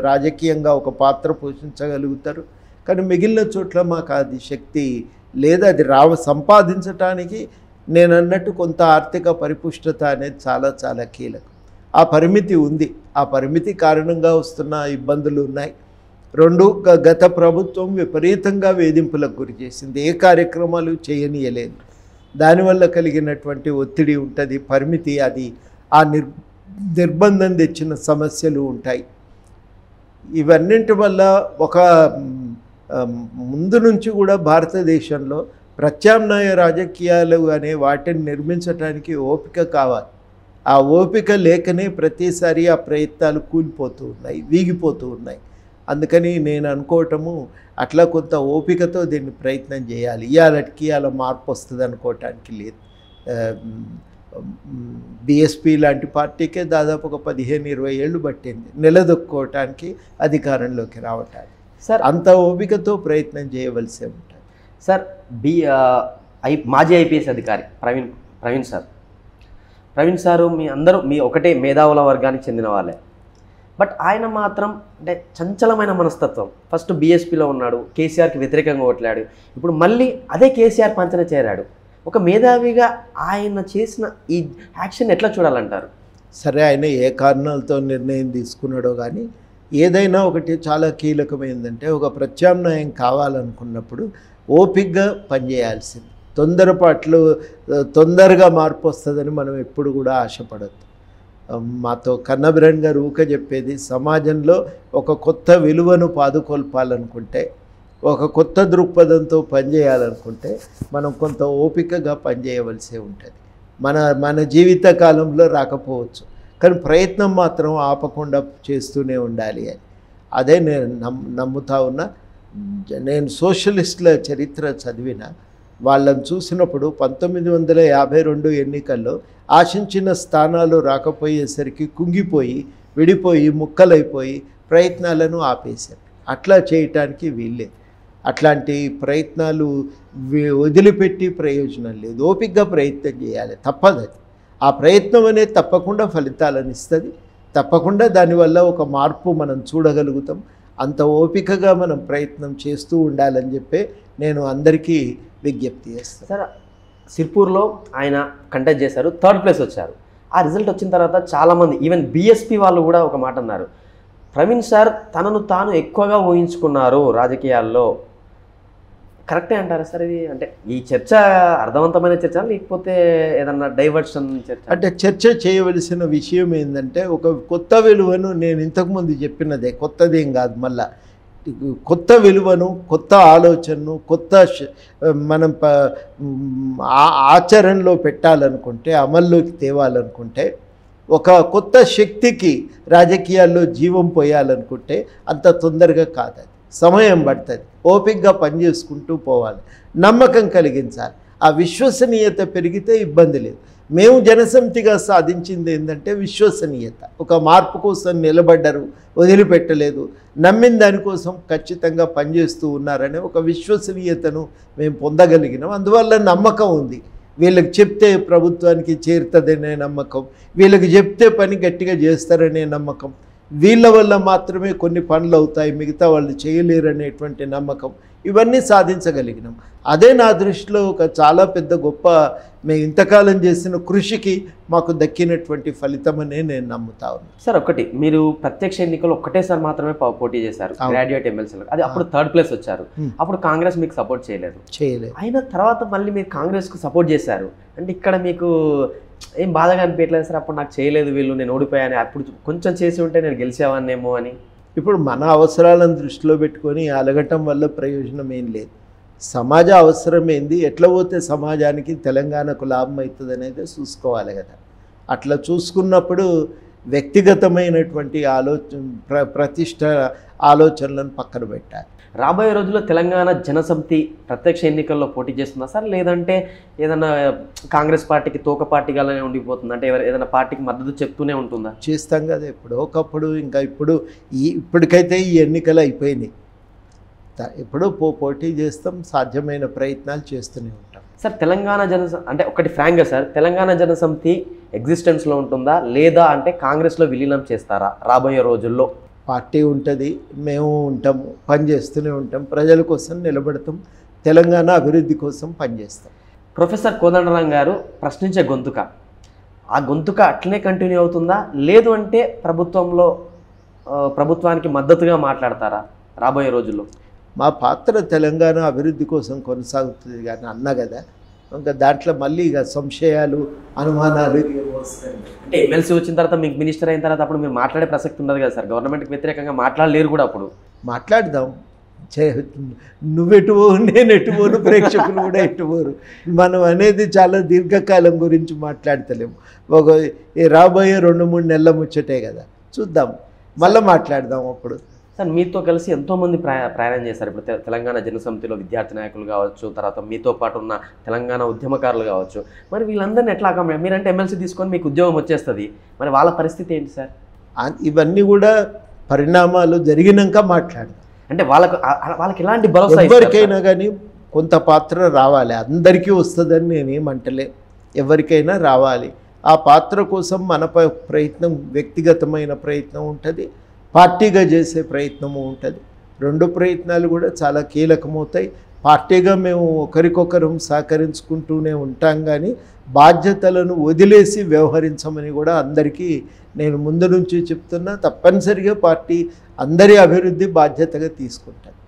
రాజకీయంగా ఒక పాత్ర పోషించగలుగుతారు. కానీ మిగిలిన చోట్ల మాకు అది శక్తి లేదా అది సంపాదించటానికి నేను అన్నట్టు కొంత ఆర్థిక పరిపుష్టత అనేది చాలా చాలా కీలకం. ఆ పరిమితి ఉంది. ఆ పరిమితి కారణంగా వస్తున్న ఇబ్బందులు ఉన్నాయి. రెండు, గత ప్రభుత్వం విపరీతంగా వేధింపులకు గురి చేసింది, ఏ కార్యక్రమాలు చేయనీయలేదు. దానివల్ల కలిగినటువంటి ఒత్తిడి ఉంటుంది, పరిమితి, అది ఆ నిర్బంధం తెచ్చిన సమస్యలు ఉంటాయి. ఇవన్నింటి వల్ల ఒక ముందు నుంచి కూడా భారతదేశంలో ప్రత్యామ్నాయ రాజకీయాలు అనే వాటిని నిర్మించడానికి ఓపిక కావాలి. ఆ ఓపిక లేకనే ప్రతిసారి ఆ ప్రయత్నాలు కూలిపోతూ ఉన్నాయి, వీగిపోతూ ఉన్నాయి. అందుకని నేను అనుకోవటము, అట్లా కొంత ఓపికతో దీన్ని ప్రయత్నం చేయాలి. ఇవాళకి అలా మార్పు వస్తుంది అనుకోవటానికి లేదు. బీఎస్పీ లాంటి పార్టీకే దాదాపు ఒక 15-20 ఏళ్ళు పట్టింది నిలదొక్కుకోవటానికి, అధికారంలోకి రావటానికి. సార్ అంత ఓపికతో ప్రయత్నం చేయవలసి ఉంటుంది. సార్ మాజీ ఐపీఎస్ అధికారి ప్రవీణ్ సారు మీ ఒకటే మేధావుల వర్గానికి చెందిన వాళ్ళే. బట్ ఆయన మాత్రం అంటే చంచలమైన మనస్తత్వం. ఫస్ట్ బీఎస్పీలో ఉన్నాడు, కేసీఆర్కి వ్యతిరేకంగా ఓట్లాడు, ఇప్పుడు మళ్ళీ అదే కేసీఆర్ పంచన చేరాడు. ఒక మేధావిగా ఆయన చేసిన ఈ యాక్షన్ ఎట్లా చూడాలంటారు? సరే, ఆయన ఏ కారణాలతో నిర్ణయం తీసుకున్నాడో కానీ ఏదైనా ఒకటి చాలా కీలకమైందంటే, ఒక ప్రత్యామ్నాయం కావాలనుకున్నప్పుడు ఓపికగా పనిచేయాల్సింది. తొందరగా మార్పు వస్తుందని మనం ఎప్పుడు కూడా ఆశపడద్దు. మాతో కన్నబిరణ్ గారు ఊక చెప్పేది, సమాజంలో ఒక కొత్త విలువను పాదుకొల్పాలనుకుంటే, ఒక కొత్త దృక్పథంతో పనిచేయాలనుకుంటే మనం కొంత ఓపికగా పనిచేయవలసి ఉంటుంది. మన జీవిత కాలంలో రాకపోవచ్చు, కానీ ప్రయత్నం మాత్రం ఆపకుండా చేస్తూనే ఉండాలి అని. అదే నేను నమ్ముతా ఉన్నా. నేను సోషలిస్టుల చరిత్ర చదివిన వాళ్ళని చూసినప్పుడు 1952 ఎన్నికల్లో ఆశించిన స్థానాలు రాకపోయేసరికి కుంగిపోయి, విడిపోయి, ముక్కలైపోయి ప్రయత్నాలను ఆపేశారు. అట్లా చేయటానికి వీల్లేదు. అట్లాంటి ప్రయత్నాలు వదిలిపెట్టి ప్రయోజనం లేదు. ఓపికగా ప్రయత్నం చేయాలి, తప్పదు. ఆ ప్రయత్నం అనేది తప్పకుండా ఫలితాలను ఇస్తుంది. తప్పకుండా దానివల్ల ఒక మార్పు మనం చూడగలుగుతాం. అంత ఓపికగా మనం ప్రయత్నం చేస్తూ ఉండాలని చెప్పి నేను అందరికీ విజ్ఞప్తి చేస్తాను. సార్, సిర్పూర్లో ఆయన కంటెస్ట్ చేశారు, 3rd ప్లేస్ వచ్చారు. ఆ రిజల్ట్ వచ్చిన తర్వాత చాలామంది, ఈవెన్ బీఎస్పీ వాళ్ళు కూడా ఒక మాట అన్నారు, ప్రవీణ్ సార్ తనను తాను ఎక్కువగా ఊహించుకున్నారు రాజకీయాల్లో. కరెక్టే అంటారా సార్ ఇది? అంటే ఈ చర్చ అర్థవంతమైన చర్చ లేకపోతే ఏదన్నా డైవర్షన్ చర్చ? అంటే చర్చ చేయవలసిన విషయం ఏంటంటే, ఒక కొత్త విలువను, నేను ఇంతకుముందు చెప్పినదే, కొత్తదేం కాదు, మళ్ళా కొత్త విలువను, కొత్త ఆలోచనను, కొత్త మనం ఆచరణలో పెట్టాలనుకుంటే, అమల్లోకి తేవాలనుకుంటే, ఒక కొత్త శక్తికి రాజకీయాల్లో జీవం పోయాలనుకుంటే అంత తొందరగా కాదు. అది సమయం పడుతుంది. ఓపికగా పనిచేసుకుంటూ పోవాలి, నమ్మకం కలిగించాలి. ఆ విశ్వసనీయత పెరిగితే ఇబ్బంది లేదు. మేము జనసమితిగా సాధించింది ఏంటంటే విశ్వసనీయత. ఒక మార్పు కోసం నిలబడ్డారు, వదిలిపెట్టలేదు, నమ్మిన దానికోసం ఖచ్చితంగా పనిచేస్తూ ఉన్నారనే ఒక విశ్వసనీయతను మేము పొందగలిగినాం. అందువల్ల నమ్మకం ఉంది. వీళ్ళకి చెప్తే ప్రభుత్వానికి చేరుతుందనే నమ్మకం, వీళ్ళకి చెప్తే పని గట్టిగా చేస్తారనే నమ్మకం, వీళ్ళ వల్ల మాత్రమే కొన్ని పనులు అవుతాయి, మిగతా వాళ్ళు చేయలేరనేటువంటి నమ్మకం, ఇవన్నీ సాధించగలిగినాం. అదే నా దృష్టిలో ఒక చాలా పెద్ద గొప్ప, మేము ఇంతకాలం చేసిన కృషికి మాకు దక్కినటువంటి ఫలితమనే నేను నమ్ముతా ఉన్నాను. సార్ ఒకటి, మీరు ప్రత్యక్ష ఎన్నికలు ఒక్కటేసారి మాత్రమే పోటీ చేశారు గ్రాడ్యుయేట్ ఎమ్మెల్సీలకు, అది అప్పుడు 3rd ప్లేస్ వచ్చారు. అప్పుడు కాంగ్రెస్ మీకు సపోర్ట్ చేయలేదు. అయిన తర్వాత మళ్ళీ మీరు కాంగ్రెస్కు సపోర్ట్ చేశారు అంటే ఇక్కడ మీకు ఏం బాధగా అనిపించలేదు సార్? అప్పుడు నాకు చేయలేదు వీళ్ళు, నేను ఓడిపోయాను, అప్పుడు కొంచెం చేసి ఉంటే నేను గెలిచేవాన్నేమో అని. ఇప్పుడు మన అవసరాలను దృష్టిలో పెట్టుకొని అలగటం వల్ల ప్రయోజనం ఏం లేదు. సమాజ అవసరం ఏంది, ఎట్లా పోతే సమాజానికి తెలంగాణకు లాభం అవుతుంది అనేది చూసుకోవాలి కదా. అట్లా చూసుకున్నప్పుడు వ్యక్తిగతమైనటువంటి ప్రతిష్ట ఆలోచనలను పక్కన పెట్టాలి. రాబోయే రోజుల్లో తెలంగాణ జనసమితి ప్రత్యక్ష ఎన్నికల్లో పోటీ చేస్తుందా సార్, లేదంటే ఏదైనా కాంగ్రెస్ పార్టీకి తోక పార్టీగానే ఉండిపోతుంది, అంటే ఏదైనా పార్టీకి మద్దతు చెప్తూనే ఉంటుందా? చేస్తాం కదా ఎప్పుడో ఒకప్పుడు. ఇంకా ఇప్పటికైతే ఈ ఎన్నికలు అయిపోయినాయి, ఎప్పుడో పోటీ చేస్తాం, సాధ్యమైన ప్రయత్నాలు చేస్తూనే ఉంటాం. సార్ తెలంగాణ అంటే ఒకటి ఫ్రాంక్గా సార్, తెలంగాణ జనసమితి ఎగ్జిస్టెన్స్లో ఉంటుందా లేదా అంటే కాంగ్రెస్లో విలీనం చేస్తారా రాబోయే రోజుల్లో? పార్టీ ఉంటుంది, మేము ఉంటాము, పనిచేస్తూనే ఉంటాం, ప్రజల కోసం నిలబడతాం, తెలంగాణ అభివృద్ధి కోసం పనిచేస్తాం. ప్రొఫెసర్ కోదండరాం గారు ప్రశ్నించే గొంతుక, ఆ గొంతుక అట్లనే కంటిన్యూ అవుతుందా, లేదు అంటే ప్రభుత్వానికి మద్దతుగా మాట్లాడతారా రాబోయే రోజుల్లో? మా పాత్ర తెలంగాణ అభివృద్ధి కోసం కొనసాగుతుంది కానీ అన్నా కదా, ఇంకా దాంట్లో మళ్ళీ ఇక సంశయాలు, అనుమానాలు వస్తాయి. అంటే ఎమ్మెల్సీ వచ్చిన తర్వాత మీకు మినిస్టర్ అయిన తర్వాత అప్పుడు మీరు మాట్లాడే ప్రసక్తి ఉండదు కదా సార్, గవర్నమెంట్కి వ్యతిరేకంగా మాట్లాడలేరు కూడా. అప్పుడు మాట్లాడదాం, నువ్వెటు పోవు నేను ఎటు పోను, ప్రేక్షకులు కూడా ఎటు పోరు. మనం అనేది చాలా దీర్ఘకాలం గురించి మాట్లాడతలేము, రాబోయే 2-3 నెలల ముచ్చటే కదా, చూద్దాం, మళ్ళీ మాట్లాడదాం అప్పుడు. సార్ మీతో కలిసి ఎంతోమంది ప్రయాణం చేశారు. ఇప్పుడు తెలంగాణ జనసమితిలో విద్యార్థి నాయకులు కావచ్చు, తర్వాత మీతో పాటు ఉన్న తెలంగాణ ఉద్యమకారులు కావచ్చు, మరి వీళ్ళందరినీ ఎట్లా మీరంటే ఎమ్మెల్సీ తీసుకొని మీకు ఉద్యోగం వచ్చేస్తుంది, మరి వాళ్ళ పరిస్థితి ఏంటి సార్? ఇవన్నీ కూడా పరిణామాలు జరిగినాక మాట్లాడదాం. అంటే వాళ్ళకి ఎలాంటి భరోసా? ఎవరికైనా కానీ కొంత పాత్ర రావాలి, అందరికీ వస్తుందని నేనేమంటలే, ఎవరికైనా రావాలి. ఆ పాత్ర కోసం మన ప్రయత్నం, వ్యక్తిగతమైన ప్రయత్నం ఉంటుంది, పార్టీగా చేసే ప్రయత్నము ఉంటుంది. 2 ప్రయత్నాలు కూడా చాలా కీలకమవుతాయి. పార్టీగా మేము ఒకరికొకరు సహకరించుకుంటూనే ఉంటాం కానీ బాధ్యతలను వదిలేసి వ్యవహరించమని కూడా అందరికీ నేను ముందు నుంచి చెప్తున్నా. తప్పనిసరిగా పార్టీ అందరి అభివృద్ధి బాధ్యతగా తీసుకుంటాను.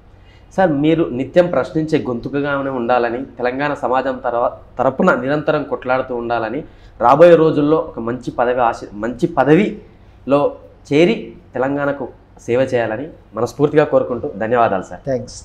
సార్ మీరు నిత్యం ప్రశ్నించే గొంతుకగానే ఉండాలని, తెలంగాణ సమాజం తరపున నిరంతరం కొట్లాడుతూ ఉండాలని, రాబోయే రోజుల్లో ఒక మంచి పదవిలో చేరి తెలంగాణకు సేవ చేయాలని మనస్ఫూర్తిగా కోరుకుంటూ ధన్యవాదాలు సార్. థ్యాంక్స్.